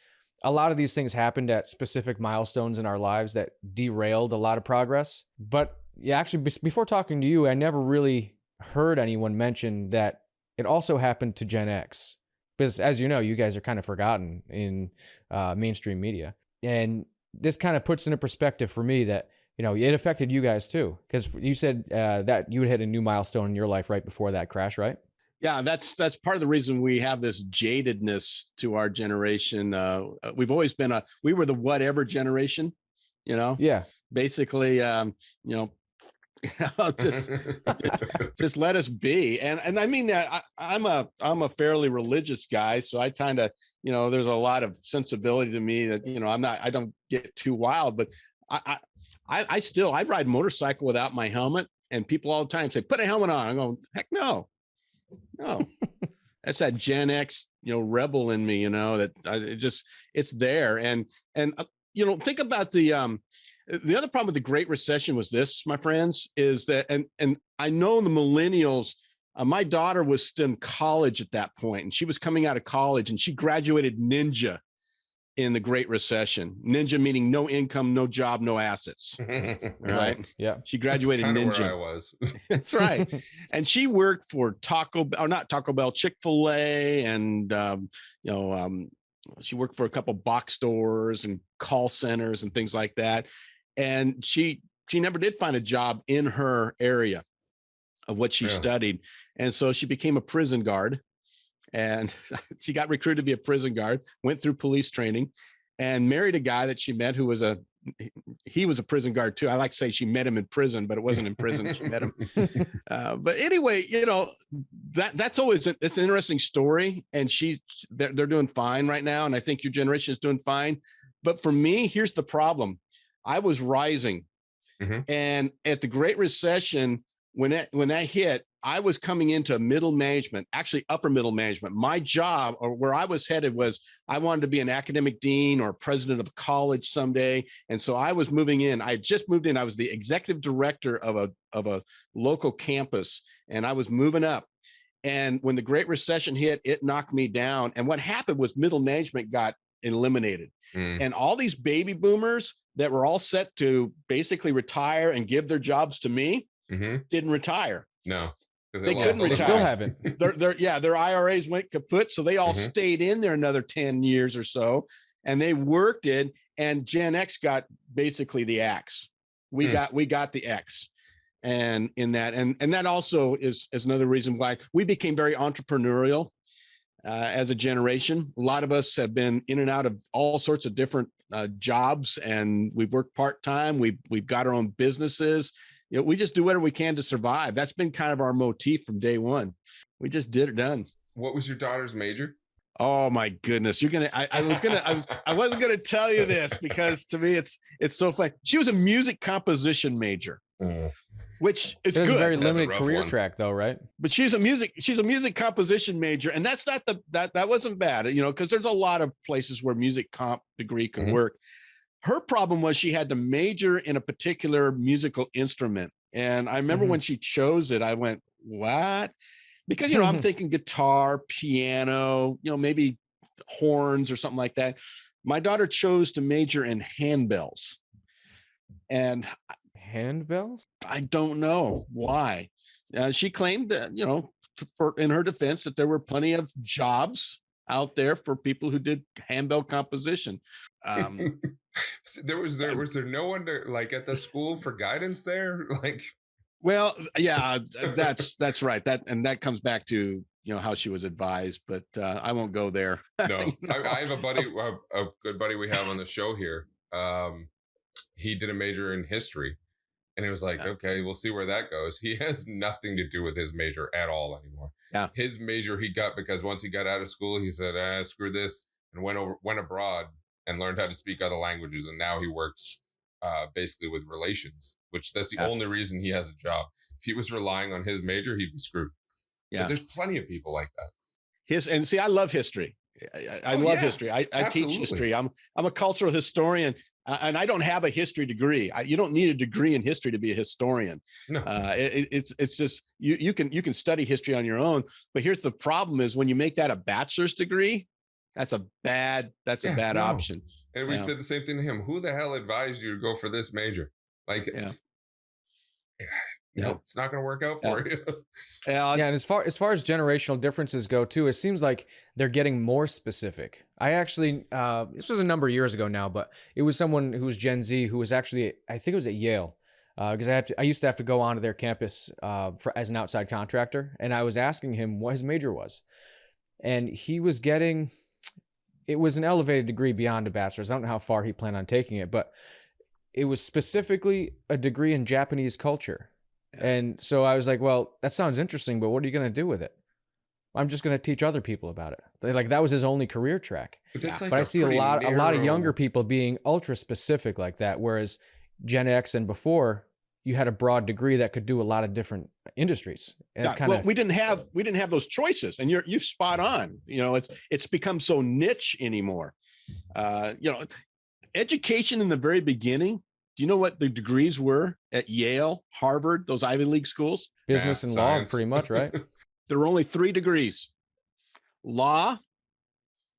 a lot of these things happened at specific milestones in our lives that derailed a lot of progress. But yeah, actually, before talking to you, I never really heard anyone mention that it also happened to Gen X. Because as you know, you guys are kind of forgotten in mainstream media. And this kind of puts into perspective for me that it affected you guys too, because you said that you had hit a new milestone in your life right before that crash, right? Yeah, that's part of the reason we have this jadedness to our generation. We've always been we were the whatever generation, Yeah. Basically, just let us be. And I mean that I'm a fairly religious guy, so I kind of, there's a lot of sensibility to me that, I don't get too wild, but I ride motorcycle without my helmet, and people all the time say, put a helmet on. I go, heck no. That's that Gen X, rebel in me, it's there. And think about the other problem with the Great Recession was this, my friends, is that, and I know the millennials, my daughter was still in college at that point, and she was coming out of college, and she graduated ninja in the Great Recession. Ninja meaning no income, no job, no assets. Right? Yeah. She graduated ninja. Where I was. That's right. And she worked for not Taco Bell, Chick-fil-A, and she worked for a couple box stores and call centers and things like that. And she never did find a job in her area of what she studied. And so she became a prison guard. And she got recruited to be a prison guard, went through police training, and married a guy that she met who was he was a prison guard too. I like to say she met him in prison, but it wasn't in prison. She met him. But anyway, that's always, it's an interesting story, and they're doing fine right now. And I think your generation is doing fine. But for me, here's the problem. I was rising. And at the Great Recession, when that hit, I was coming into middle management, actually upper middle management. My job, or where I was headed, was I wanted to be an academic dean or president of a college someday. And so I was moving in. I had just moved in. I was the executive director of a local campus, and I was moving up. And when the Great Recession hit, it knocked me down. And what happened was middle management got eliminated. And all these baby boomers that were all set to basically retire and give their jobs to me didn't retire. No. They couldn't retire. They still haven't. Their IRAs went kaput, so they all stayed in there another 10 years or so, and they worked it. And Gen X got basically the axe. We got the X, and in that, and that also is another reason why we became very entrepreneurial as a generation. A lot of us have been in and out of all sorts of different jobs, and we've worked part-time. We've got our own businesses. We just do whatever we can to survive. That's been kind of our motif from day one. We just done. What was your daughter's major? Oh my goodness. I wasn't gonna tell you this because to me it's so funny. She was a music composition major, which is good. A very limited career track though, right? But she's a music composition major, and that's not that wasn't bad, because there's a lot of places where music comp degree can work. Her problem was she had to major in a particular musical instrument. And I remember when she chose it, I went, what? Because, I'm thinking guitar, piano, maybe horns or something like that. My daughter chose to major in handbells. And handbells? I don't know why. She claimed that, in her defense, that there were plenty of jobs out there for people who did handbell composition. Was there no one at the school for guidance there? Well, yeah, that's right. That comes back to how she was advised, but I won't go there. No, I have a buddy, a good buddy we have on the show here. He did a major in history, and it was okay, we'll see where that goes. He has nothing to do with his major at all anymore. Yeah, his major he got because once he got out of school, he said, "Screw this," and went abroad and learned how to speak other languages, and now he works basically with relations, which that's the only reason he has a job. If he was relying on his major, he'd be screwed. Yeah, but there's plenty of people like that. And see, I love history. I love history. I teach history. I'm a cultural historian, and I don't have a history degree. You don't need a degree in history to be a historian. No. It's just you can study history on your own. But here's the problem: is when you make that a bachelor's degree, that's a bad option. And we said the same thing to him. Who the hell advised you to go for this major? No, it's not going to work out for you. And as far as generational differences go too, it seems like they're getting more specific. I actually, this was a number of years ago now, but it was someone who was Gen Z who was actually, I think it was at Yale, because I used to have to go onto their campus as an outside contractor, and I was asking him what his major was, and he was getting. It was an elevated degree beyond a bachelor's. I don't know how far he planned on taking it, but it was specifically a degree in Japanese culture. Yeah. And so I was like, well, that sounds interesting, but what are you going to do with it? I'm just going to teach other people about it. That was his only career track. But I see a lot of younger people being ultra specific like that. Whereas Gen X and before, you had a broad degree that could do a lot of different industries. And it's kind of, we didn't have those choices, and you're spot on. It's become so niche anymore. Education in the very beginning. Do you know what the degrees were at Yale, Harvard, those Ivy League schools? Business and law, pretty much, right? There were only 3 degrees: law,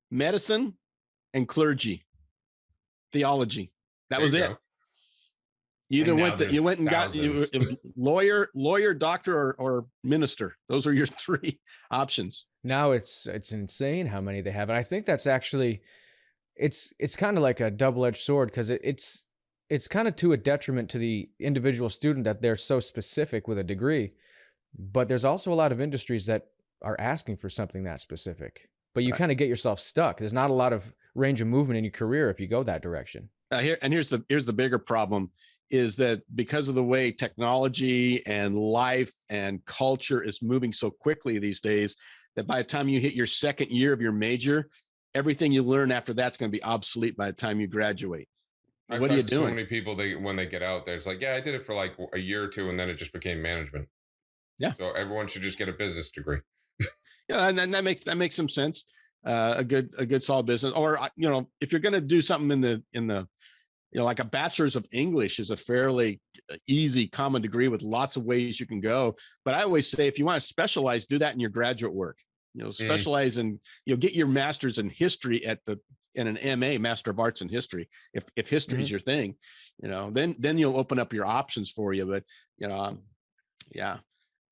medicine, and clergy, theology. That was it. You either went and got lawyer, doctor, or minister. Those are your 3 options. Now it's insane how many they have. And I think that's actually, it's kind of like a double-edged sword, because it's kind of to a detriment to the individual student that they're so specific with a degree. But there's also a lot of industries that are asking for something that specific. But you kind of get yourself stuck. There's not a lot of range of movement in your career if you go that direction. Here's the bigger problem, is that because of the way technology and life and culture is moving so quickly these days, that by the time you hit your second year of your major, everything you learn after that's going to be obsolete by the time you graduate. What are you doing? So many people, when they get out there, it's like, yeah, I did it for like a year or 2, and then it just became management. Yeah. So everyone should just get a business degree. Yeah, and that makes some sense. A good solid business, or if you're going to do something in the like a bachelor's of English is a fairly easy common degree with lots of ways you can go. But I always say, if you want to specialize, do that in your graduate work. Specialize in, get your master's in history in an MA, Master of Arts in History. If history is your thing, then you'll open up your options for you. But yeah.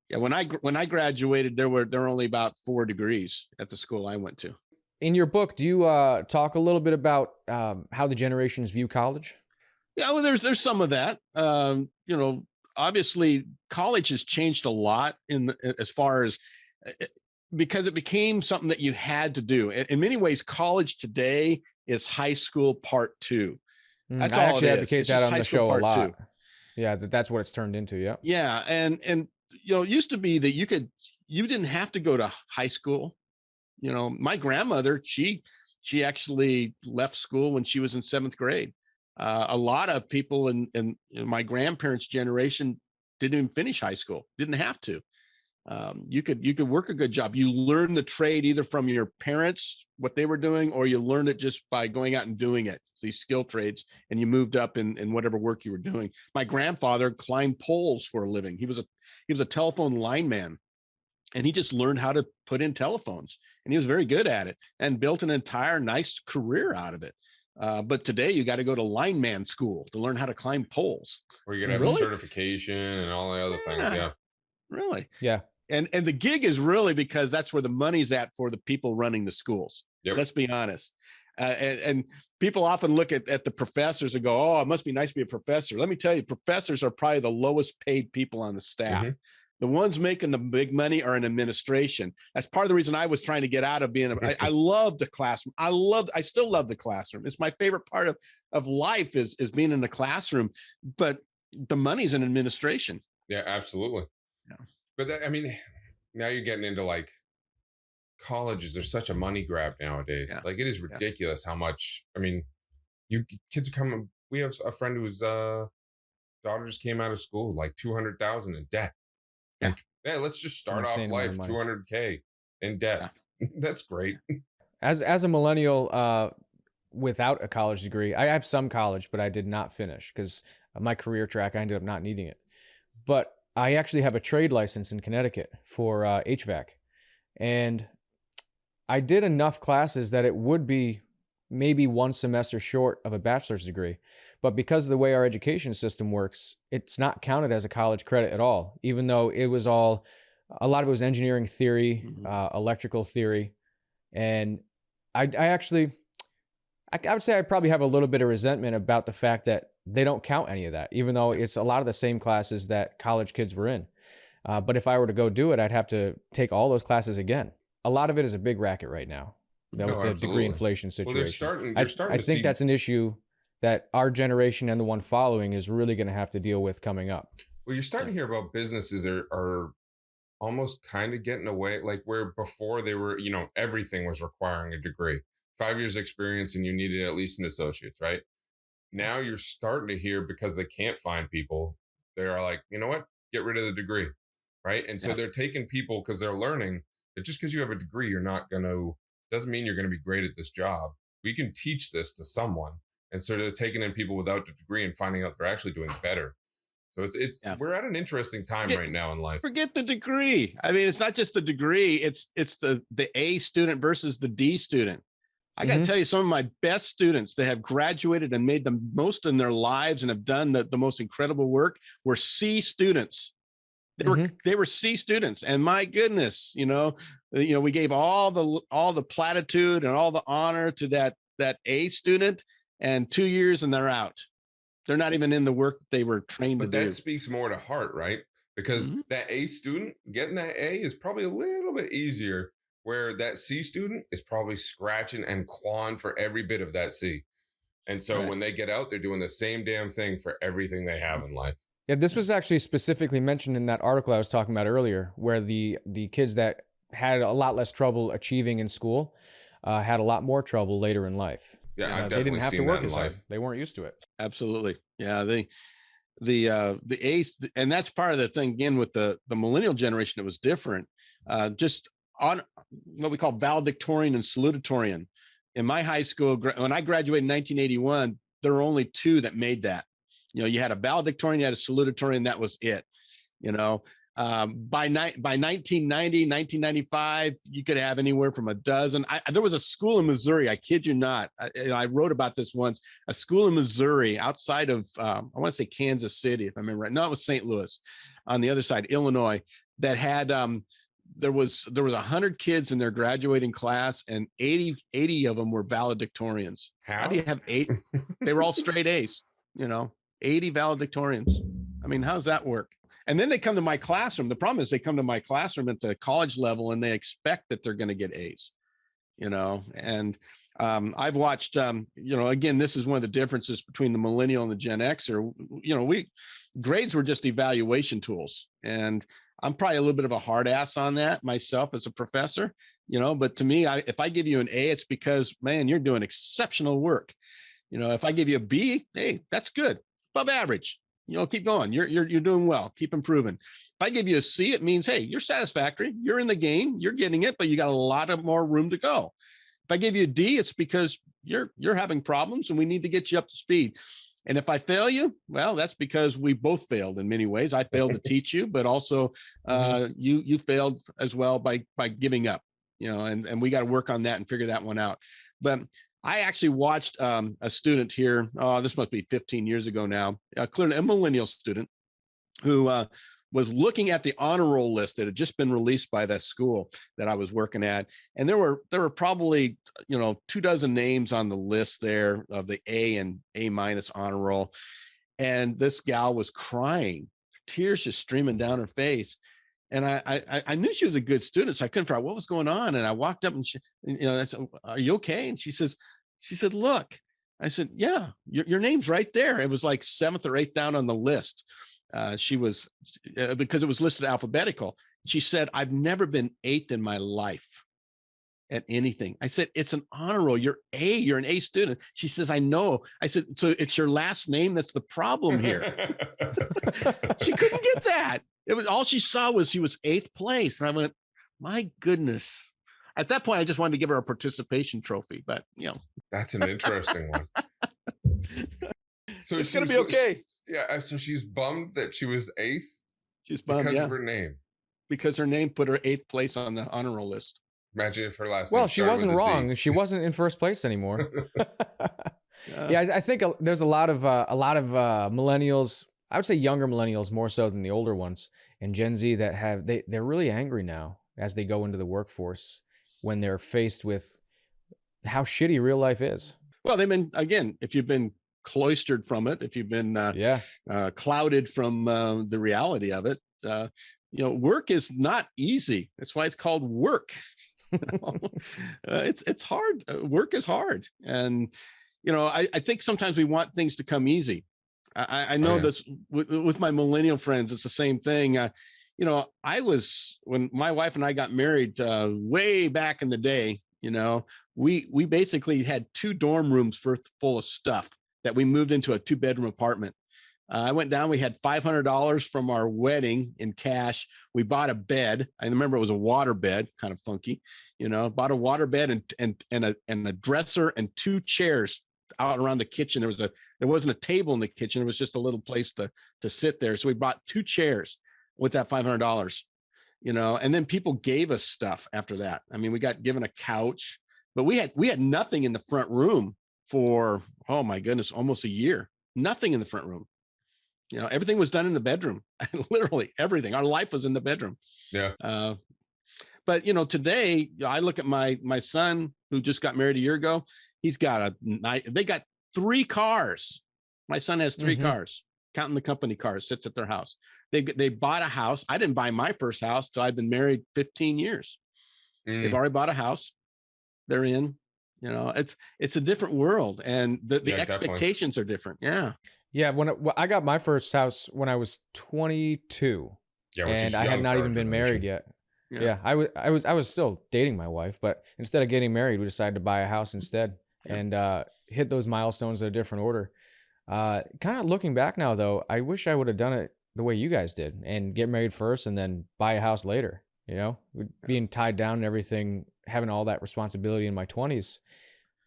When I graduated, there were only about 4 degrees at the school I went to. In your book, do you talk a little bit about how the generations view college? Yeah, well, there's some of that. Obviously, college has changed a lot as far as because it became something that you had to do. In many ways, college today is high school part 2. That's I all actually advocate that on the show a lot. 2. Yeah, that's what it's turned into. Yeah. Yeah, and it used to be that you didn't have to go to high school. My grandmother, she actually left school when she was in 7th grade. A lot of people in my grandparents' generation didn't even finish high school, didn't have to. You could work a good job. You learn the trade either from your parents, what they were doing, or you learned it just by going out and doing it, these skill trades, and you moved up in whatever work you were doing. My grandfather climbed poles for a living. He was a telephone lineman. And he just learned how to put in telephones, and he was very good at it and built an entire nice career out of it. But today you got to go to lineman school to learn how to climb poles. Or you're going to have a certification and all the other things. Yeah. Really? Yeah. And the gig is really because that's where the money's at for the people running the schools. Yep. Let's be honest. And people often look at the professors and go, oh, it must be nice to be a professor. Let me tell you, professors are probably the lowest paid people on the staff. Mm-hmm. The ones making the big money are in administration. That's part of the reason I was trying to get out of being I love the classroom. I still love the classroom. It's my favorite part of life is being in the classroom, but the money's in administration. Yeah, absolutely. Yeah. But now you're getting into like colleges. There's such a money grab nowadays. Yeah. Like it is ridiculous how much, you kids are coming. We have a friend whose daughter just came out of school, like $200,000 in debt. Yeah, let's just start off life $200K in debt. Yeah. That's great. As a millennial without a college degree, I have some college, but I did not finish because my career track, I ended up not needing it. But I actually have a trade license in Connecticut for HVAC. And I did enough classes that it would be maybe 1 semester short of a bachelor's degree. But because of the way our education system works, it's not counted as a college credit at all, even though it was a lot of it was engineering theory, electrical theory. And I would say I probably have a little bit of resentment about the fact that they don't count any of that, even though it's a lot of the same classes that college kids were in. But if I were to go do it, I'd have to take all those classes again. A lot of it is a big racket right now. With the degree inflation situation. I think that's an issue that our generation and the one following is really going to have to deal with coming up. Well, you're starting to hear about businesses are almost kind of getting away, like where before they were, everything was requiring a degree, 5 years experience, and you needed at least an associate's, right? now you're starting to hear, because they can't find people, they're like, you know what, get rid of the degree, right? And so they're taking people because they're learning that just because you have a degree, you're not going to, doesn't mean you're going to be great at this job. We can teach this to someone. And so they're taking in people without the degree and finding out they're actually doing better. So it's we're at an interesting time right now in life. Forget the degree. I mean, it's not just the degree, it's the A student versus the D student. I got to tell you, some of my best students that have graduated and made the most in their lives and have done the most incredible work were C students. They were C students, and my goodness, we gave all the platitude and all the honor to that A student, and 2 years and they're out. They're not even in the work that they were trained to do. But that speaks more to heart, right? Because that A student getting that A is probably a little bit easier, where that C student is probably scratching and clawing for every bit of that C. And so when they get out, they're doing the same damn thing for everything they have in life. Yeah, this was actually specifically mentioned in that article I was talking about earlier, where the kids that had a lot less trouble achieving in school had a lot more trouble later in life. Yeah, I've definitely didn't have seen to work that in as life. They weren't used to it. Absolutely. Yeah, the A's, and that's part of the thing again with the millennial generation. It was different. Just on what we call valedictorian and salutatorian. In my high school, when I graduated in 1981, there were only two that made that. You had a valedictorian, you had a salutatorian, that was it. By 1990, 1995, you could have anywhere from a dozen. There was a school in Missouri, I kid you not. I wrote about this once, a school in Missouri outside of, I want to say Kansas City, if I remember right. No, it was St. Louis on the other side, Illinois, that had, there was 100 kids in their graduating class, and 80 of them were valedictorians. How do you have 8? They were all straight A's, 80 valedictorians. I mean, how's that work? And then they come to my classroom. The problem is they come to my classroom at the college level and they expect that they're going to get A's, and I've watched, again, this is one of the differences between the millennial and the Gen Xer. Grades were just evaluation tools. And I'm probably a little bit of a hard ass on that myself as a professor, but to me, if I give you an A, it's because, man, you're doing exceptional work. If I give you a B, hey, that's good, above average. Keep going. You're doing well. Keep improving. If I give you a C, it means, hey, you're satisfactory. You're in the game. You're getting it, but you got a lot of more room to go. If I give you a D, it's because you're having problems and we need to get you up to speed. And if I fail you, well, that's because we both failed in many ways. I failed to teach you, but also you failed as well by giving up. And we got to work on that and figure that one out. But I actually watched a student here. This must be 15 years ago now. Clearly a millennial student who was looking at the honor roll list that had just been released by that school that I was working at, and there were probably 24 names on the list there of the A and A- honor roll, and this gal was crying, tears just streaming down her face. And I knew she was a good student, so I couldn't figure out what was going on. And I walked up and I said, "Are you okay?" And she said, "Look." I said, "Yeah, your name's right there." It was like 7th or 8th down on the list. She was, because it was listed alphabetical. She said, "I've never been 8th in my life at anything." I said, "It's an honor roll. You're an A student." She says, "I know." I said, "So it's your last name that's the problem here." She couldn't get that. It was all she saw was she was 8th place. And I went, my goodness. At that point, I just wanted to give her a participation trophy, but that's an interesting one. So it's going to be okay. Yeah. So she's bummed that she was 8th. She's bummed because of her name. Because her name put her 8th place on the honor roll list. Imagine if her last name. Well, she wasn't wrong. She wasn't in first place anymore. Yeah, I think there's a lot of millennials. I would say younger millennials more so than the older ones, and Gen Z that they're really angry now as they go into the workforce when they're faced with how shitty real life is. Well, if you've been cloistered from it, if you've been clouded from the reality of it, work is not easy. That's why it's called work. It's hard. Work is hard, and I think sometimes we want things to come easy. I know this with my millennial friends. It's the same thing. When my wife and I got married way back in the day, we basically had 2 dorm rooms full of stuff that we moved into a 2-bedroom apartment. I went down. We had $500 from our wedding in cash. We bought a bed. I remember it was a water bed, kind of funky, bought a water bed and a dresser and 2 chairs out around the kitchen. There wasn't a table in the kitchen. It was just a little place to sit there. So we bought 2 chairs with that $500, and then people gave us stuff after that. I mean, we got given a couch, but we had nothing in the front room for, oh my goodness, almost a year. Nothing in the front room. Everything was done in the bedroom. Literally everything. Our life was in the bedroom. Yeah. But today I look at my son who just got married a year ago. They got 3 cars. My son has 3 cars, counting the company cars, sits at their house. They bought a house. I didn't buy my first house till I've been married 15 years. They've already bought a house. They're in. It's a different world, and the expectations are different. Yeah. Yeah, when I got my first house when I was 22, and I had not even been married yet. Yeah, I was still dating my wife, but instead of getting married, we decided to buy a house instead and hit those milestones in a different order. Kind of looking back now, though, I wish I would have done it the way you guys did and get married first and then buy a house later. Being tied down and everything, having all that responsibility in my 20s,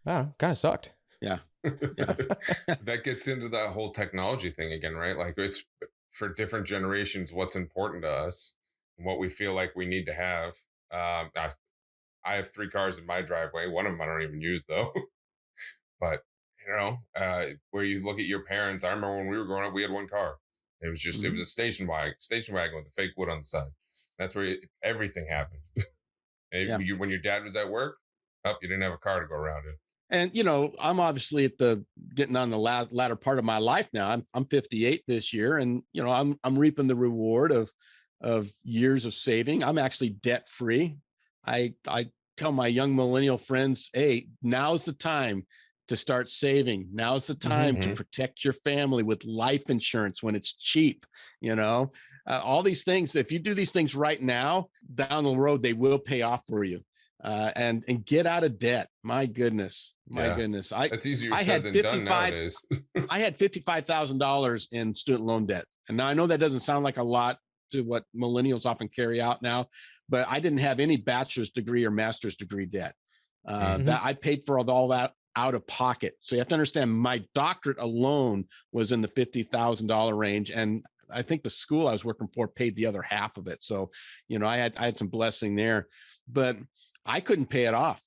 kind of sucked. Yeah. That gets into that whole technology thing again, right? Like, it's for different generations what's important to us and what we feel like we need to have. I have 3 cars in my driveway. One of them I don't even use though. But where you look at your parents, I remember when we were growing up, we had 1 car. It was just it was a station wagon with the fake wood on the side. That's where everything happened. And when your dad was at work, you didn't have a car to go around in. And, I'm obviously getting on the latter part of my life now. I'm 58 this year, and, I'm reaping the reward of years of saving. I'm actually debt free. I tell my young millennial friends, hey, now's the time to start saving. Now's the time to protect your family with life insurance when it's cheap. All these things, if you do these things right now, down the road, they will pay off for you. And get out of debt. My goodness. It's easier said than done nowadays. I had $55,000 in student loan debt. And now I know that doesn't sound like a lot to what millennials often carry out now, but I didn't have any bachelor's degree or master's degree debt. That I paid for all that out of pocket. So you have to understand, my doctorate alone was in the $50,000 range. And I think the school I was working for paid the other half of it. So, I had some blessing there, but I couldn't pay it off.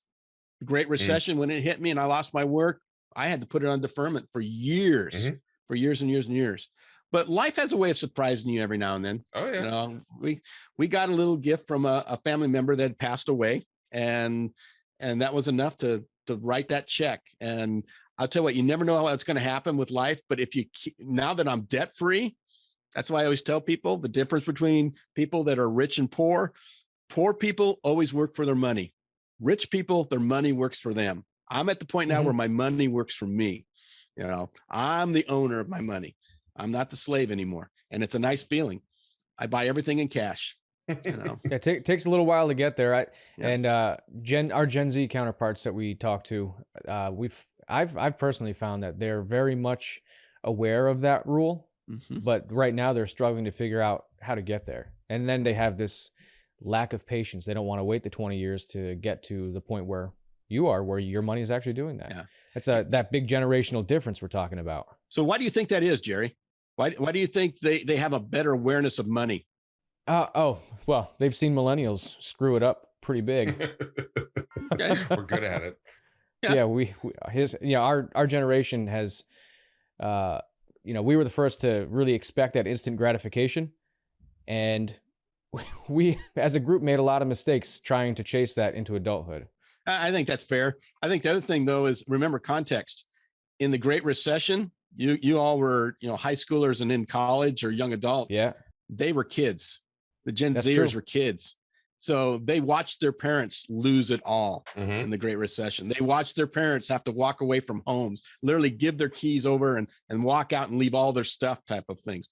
The Great Recession, when it hit me and I lost my work, I had to put it on deferment for years and years and years. But life has a way of surprising you every now and then. Oh yeah. We got a little gift from a family member that had passed away, and that was enough to write that check. And I'll tell you what, you never know what's going to happen with life. But now that I'm debt free, that's why I always tell people the difference between people that are rich and poor. Poor people always work for their money. Rich people, their money works for them. I'm at the point now where my money works for me. I'm the owner of my money. I'm not the slave anymore. And it's a nice feeling. I buy everything in cash. It takes a little while to get there. And our Gen Z counterparts that we talk to, I've personally found that they're very much aware of that rule, but right now they're struggling to figure out how to get there. And then they have this lack of patience. They don't want to wait the 20 years to get to the point where you are, where your money is actually doing that. Yeah. That's that big generational difference we're talking about. So why do you think that is, Jerry? Why do you think they have a better awareness of money? Well, they've seen millennials screw it up pretty big. Okay. We're good at it. Yeah, our generation has, we were the first to really expect that instant gratification, and we as a group made a lot of mistakes trying to chase that into adulthood. I think that's fair. I think the other thing, though, is remember context. In the Great Recession, you all were, high schoolers and in college or young adults. Yeah. They were kids. The Gen Zers were kids. So they watched their parents lose it all in the Great Recession. They watched their parents have to walk away from homes, literally give their keys over and walk out and leave all their stuff type of things.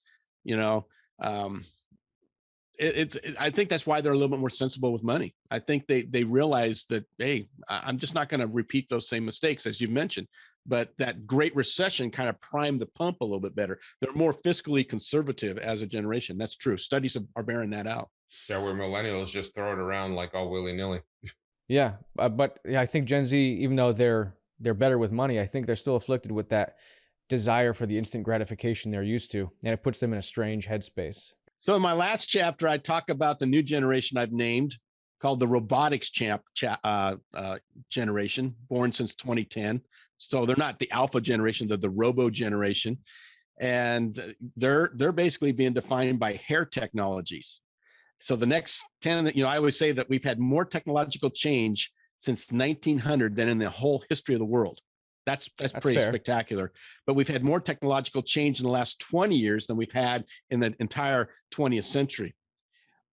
I think that's why they're a little bit more sensible with money. I think they realize that, hey, I'm just not going to repeat those same mistakes as you mentioned. But that Great Recession kind of primed the pump a little bit better. They're more fiscally conservative as a generation. That's true. Studies are bearing that out. Yeah, where millennials just throw it around like all willy nilly. Yeah, but yeah, I think Gen Z, even though they're better with money, I think they're still afflicted with that desire for the instant gratification they're used to, and it puts them in a strange headspace. So in my last chapter, I talk about the new generation I've named, called the robotics generation, born since 2010. So they're not the alpha generation, they're the robo generation. And they're basically being defined by hair technologies. So the next 10, I always say that we've had more technological change since 1900 than in the whole history of the world. That's pretty fair. Spectacular. But we've had more technological change in the last 20 years than we've had in the entire 20th century.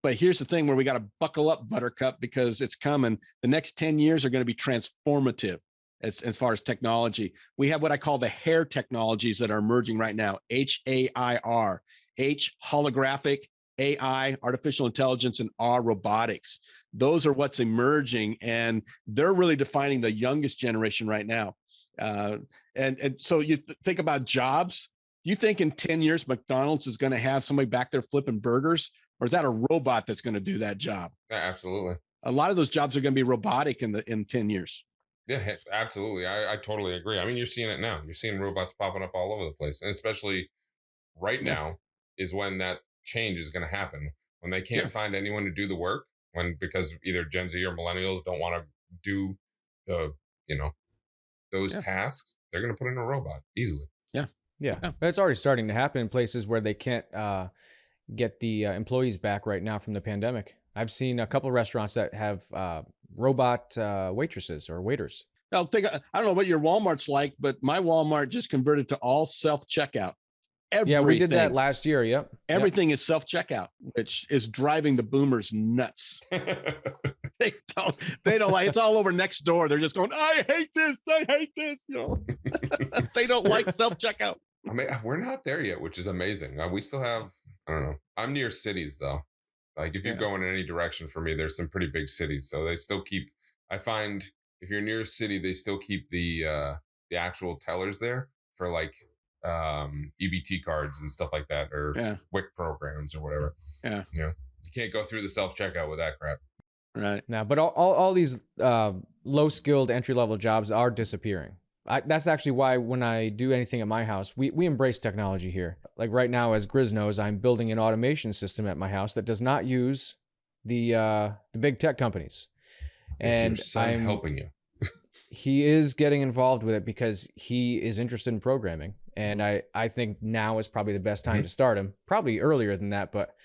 But here's the thing where we got to buckle up, Buttercup, because it's coming. The next 10 years are going to be transformative as far as technology. We have what I call the hair technologies that are emerging right now. HAIR, H, holographic, AI, artificial intelligence, and R, robotics. Those are what's emerging, and they're really defining the youngest generation right now. And so you think about jobs. You think in 10 years, McDonald's is going to have somebody back there flipping burgers, or is that a robot that's going to do that job? Yeah, absolutely. A lot of those jobs are going to be robotic in 10 years. Yeah, absolutely. I totally agree. I mean, you're seeing it now. You're seeing robots popping up all over the place. And especially right now is when that change is going to happen. When they can't find anyone to do the work, because either Gen Z or millennials don't want to do the, those tasks, they're going to put in a robot easily. Yeah. But it's already starting to happen in places where they can't get the employees back right now from the pandemic. I've seen a couple of restaurants that have robot waitresses or waiters. I don't know what your Walmart's like, but my Walmart just converted to all self-checkout. Everything. Yeah, we did that last year. Yep. Everything is self-checkout, which is driving the boomers nuts. They don't like, it's all over next door. They're just going, I hate this. They don't like self-checkout. I mean, we're not there yet, which is amazing. We still have, I don't know. I'm near cities though. Like if you go in any direction for me, there's some pretty big cities. So they still keep, I find if you're near a city, they still keep the actual tellers there for like EBT cards and stuff like that, or WIC programs or whatever. You can't go through the self-checkout with that crap. Right. Now, but all these low-skilled entry-level jobs are disappearing. That's actually why when I do anything at my house, we embrace technology here. Like right now, as Grizz knows, I'm building an automation system at my house that does not use the big tech companies. And your son helping you? He is getting involved with it because he is interested in programming. And I think now is probably the best time to start him. Probably earlier than that, but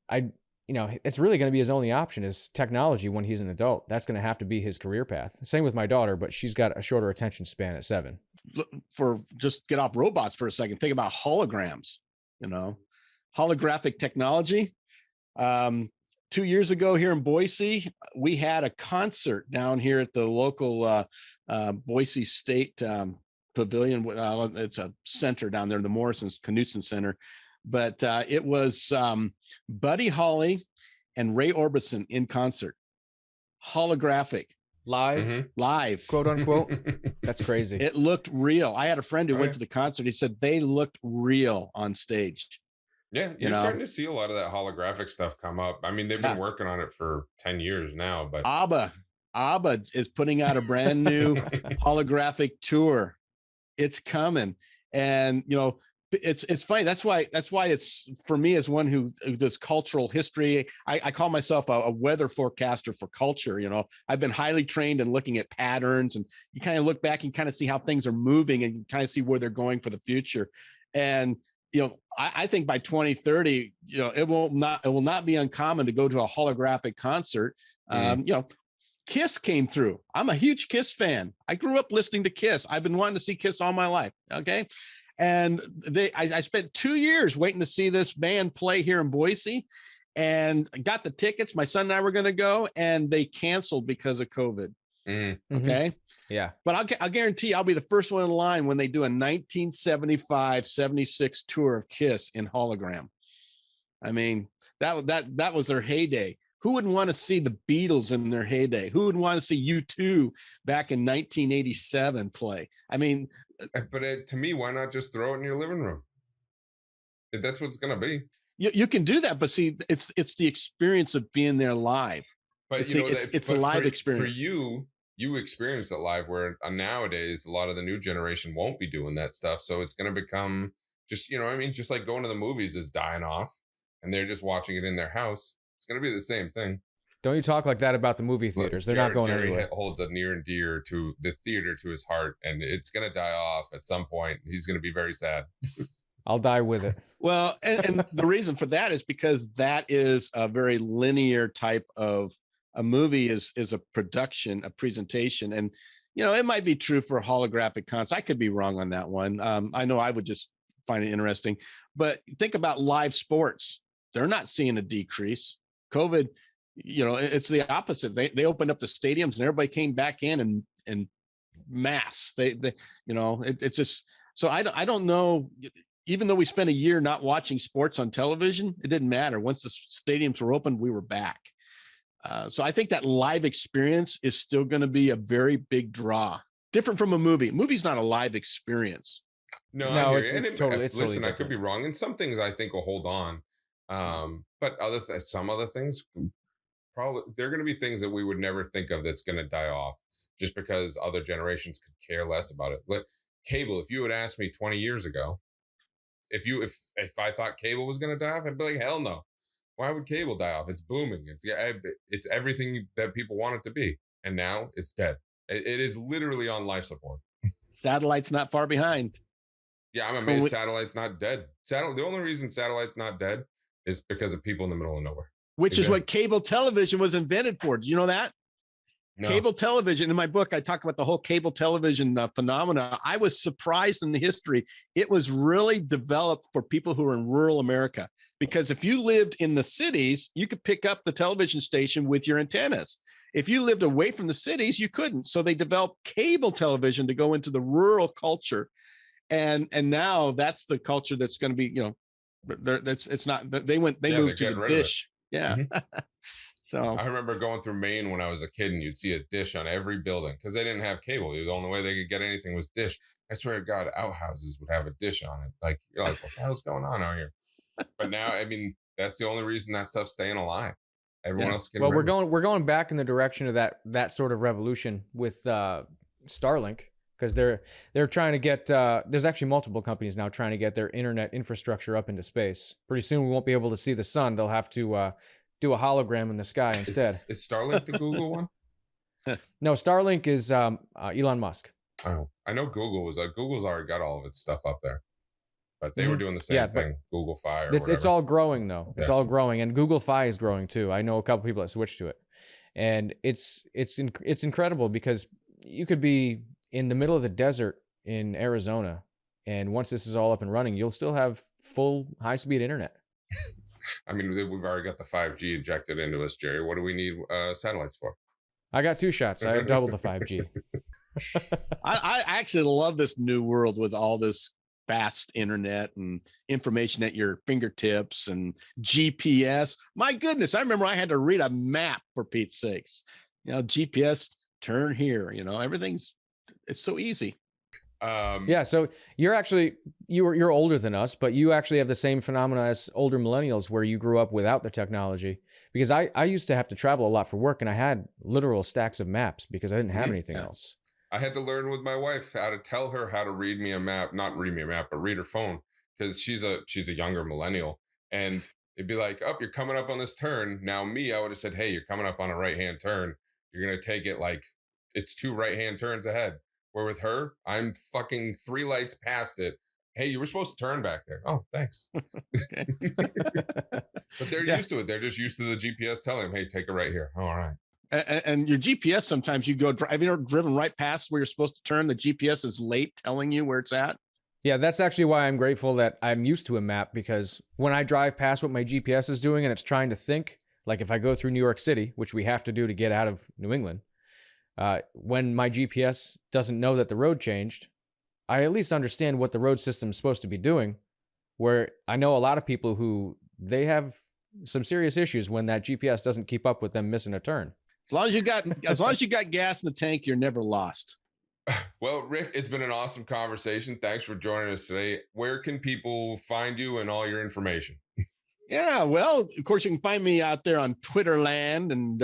it's really going to be his only option is technology when he's an adult. That's going to have to be his career path. Same with my daughter, but she's got a shorter attention span at 7. Just get off robots for a second. Think about holograms, holographic technology. 2 years ago here in Boise, we had a concert down here at the local Boise State Pavilion. It's a center down there, the Morrison-Knudsen Center. But it was Buddy Holly and Ray Orbison in concert, holographic, live, quote unquote. That's crazy. It looked real. I had a friend who went to the concert. He said they looked real on stage. Yeah, you're starting to see a lot of that holographic stuff come up. I mean, they've been working on it for 10 years now. But ABBA is putting out a brand new holographic tour. It's coming, and it's funny. That's why it's, for me, as one who does cultural history, I call myself a weather forecaster for culture. I've been highly trained in looking at patterns, and you kind of look back and kind of see how things are moving and kind of see where they're going for the future. And I think by 2030, it will not be uncommon to go to a holographic concert. Kiss came through. I'm a huge Kiss fan. I grew up listening to Kiss. I've been wanting to see Kiss all my life. Okay. And I spent 2 years waiting to see this band play here in Boise, and got the tickets. My son and I were going to go, and they canceled because of COVID. Okay. Yeah. But I'll guarantee I'll be the first one in line when they do a 1975-76 tour of Kiss in hologram. I mean, That was their heyday. Who wouldn't want to see the Beatles in their heyday? Who would want to see U2 back in 1987 play? I mean, but to me, why not just throw it in your living room? That's what it's going to be. You can do that, but see, it's the experience of being there live. But it's a live experience for you. You experience it live, where nowadays a lot of the new generation won't be doing that stuff. So it's going to become just, you know what I mean? Just like going to the movies is dying off and they're just watching it in their house. It's going to be the same thing. Don't you talk like that about the movie theaters. They're not going anywhere. Jerry holds a near and dear to the theater to his heart, and it's going to die off at some point. He's going to be very sad. I'll die with it. Well, and the reason for that is because that is a very linear type of a movie is a production, a presentation. And, you know, it might be true for holographic concerts. I could be wrong on that one. I know I would just find it interesting, but think about live sports. They're not seeing a decrease. COVID, you know, it's the opposite. They opened up the stadiums and everybody came back in and mass. They you know, it's just, so I don't know. Even though we spent a year not watching sports on television, it didn't matter. Once the stadiums were open, we were back. So I think that live experience is still going to be a very big draw. Different from a movie. A movie's not a live experience. No, it's totally. Listen, I could be wrong. And some things I think will hold on. But some other things, probably they're going to be things that we would never think of that's going to die off just because other generations could care less about it. Like cable, if you had asked me 20 years ago, if I thought cable was going to die off, I'd be like, hell no. Why would cable die off? It's booming. It's everything that people want it to be. And now it's dead. It is literally on life support. Satellite's not far behind. Yeah, I'm amazed satellite's not dead. The only reason satellite's not dead is because of people in the middle of nowhere. Which is what cable television was invented for. Did you know that? No. Cable television. In my book, I talk about the whole cable television phenomena. I was surprised in the history. It was really developed for people who are in rural America. Because if you lived in the cities, you could pick up the television station with your antennas. If you lived away from the cities, you couldn't. So they developed cable television to go into the rural culture. And now that's the culture that's going to be, you know, it's not, they moved to the dish. Yeah. Mm-hmm. So I remember going through Maine when I was a kid, and you'd see a dish on every building because they didn't have cable. The only way they could get anything was dish. I swear to God, outhouses would have a dish on it. Like, you're like, what the hell's going on out here? But now, I mean, that's the only reason that stuff's staying alive. Everyone else can. Well, we're going back in the direction of that sort of revolution with Starlink, because they're trying to get. There's actually multiple companies now trying to get their internet infrastructure up into space. Pretty soon, we won't be able to see the sun. They'll have to do a hologram in the sky instead. Is Starlink the Google one? No, Starlink is Elon Musk. Oh, I know Google's already got all of its stuff up there. But they were doing the same thing, Google Fi or whatever. It's all growing, though. It's all growing. And Google Fi is growing, too. I know a couple people that switched to it. And it's incredible because you could be in the middle of the desert in Arizona, and once this is all up and running, you'll still have full high-speed internet. I mean, we've already got the 5G injected into us, Jerry. What do we need satellites for? I got 2 shots. I have double the 5G. I actually love this new world with all this fast internet and information at your fingertips and GPS. My goodness, I remember I had to read a map, for Pete's sakes. You know, GPS, turn here, you know, it's so easy. Yeah, so you're older than us, but you actually have the same phenomena as older millennials where you grew up without the technology. Because I used to have to travel a lot for work, and I had literal stacks of maps because I didn't have anything else. I had to learn with my wife how to tell her how to read me a map, not read me a map, but read her phone, because she's a younger millennial, and it'd be like, oh, you're coming up on this turn. Now I would have said, hey, you're coming up on a right-hand turn. You're going to take it like it's 2 right-hand turns ahead. Where with her, I'm fucking 3 lights past it. Hey, you were supposed to turn back there. Oh, thanks. But they're used to it. They're just used to the GPS telling them, hey, take it right here. All right. And your GPS, sometimes you go, have you ever driven right past where you're supposed to turn? The GPS is late telling you where it's at. Yeah, that's actually why I'm grateful that I'm used to a map, because when I drive past what my GPS is doing and it's trying to think, like if I go through New York City, which we have to do to get out of New England, when my GPS doesn't know that the road changed, I at least understand what the road system is supposed to be doing, where I know a lot of people who they have some serious issues when that GPS doesn't keep up with them missing a turn. As long as you got gas in the tank, you're never lost. Well, Rick, it's been an awesome conversation. Thanks for joining us today. Where can people find you and all your information? Yeah, well, of course, you can find me out there on Twitter land, and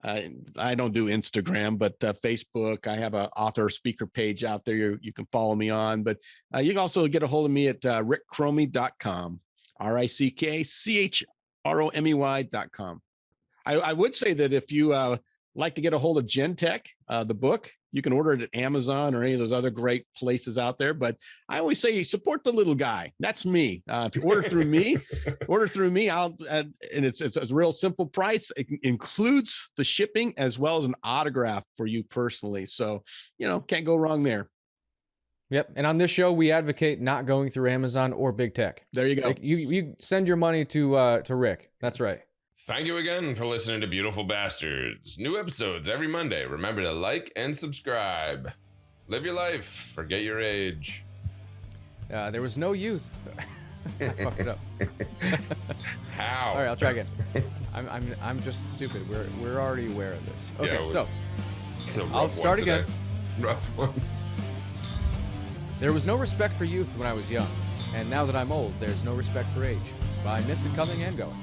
I don't do Instagram, but Facebook. I have an author speaker page out there you can follow me on. But you can also get a hold of me at rickchromey.com, rickchromey.com. I would say that if you like to get a hold of Gentech, the book, you can order it at Amazon or any of those other great places out there. But I always say support the little guy. That's me. If you order through me, I'll and it's a real simple price. It includes the shipping as well as an autograph for you personally. So, can't go wrong there. Yep. And on this show, we advocate not going through Amazon or big tech. There you go. Like, you send your money to Rick. That's right. Thank you again for listening to Beautiful Bastards. New episodes every Monday. Remember to like and subscribe. Live your life. Forget your age. There was no youth. I fucked it up. How? All right, I'll try again. I'm just stupid. We're already aware of this. Okay, Yeah, so I'll start again. Rough one. There was no respect for youth when I was young, and now that I'm old, there's no respect for age. I missed it coming and going.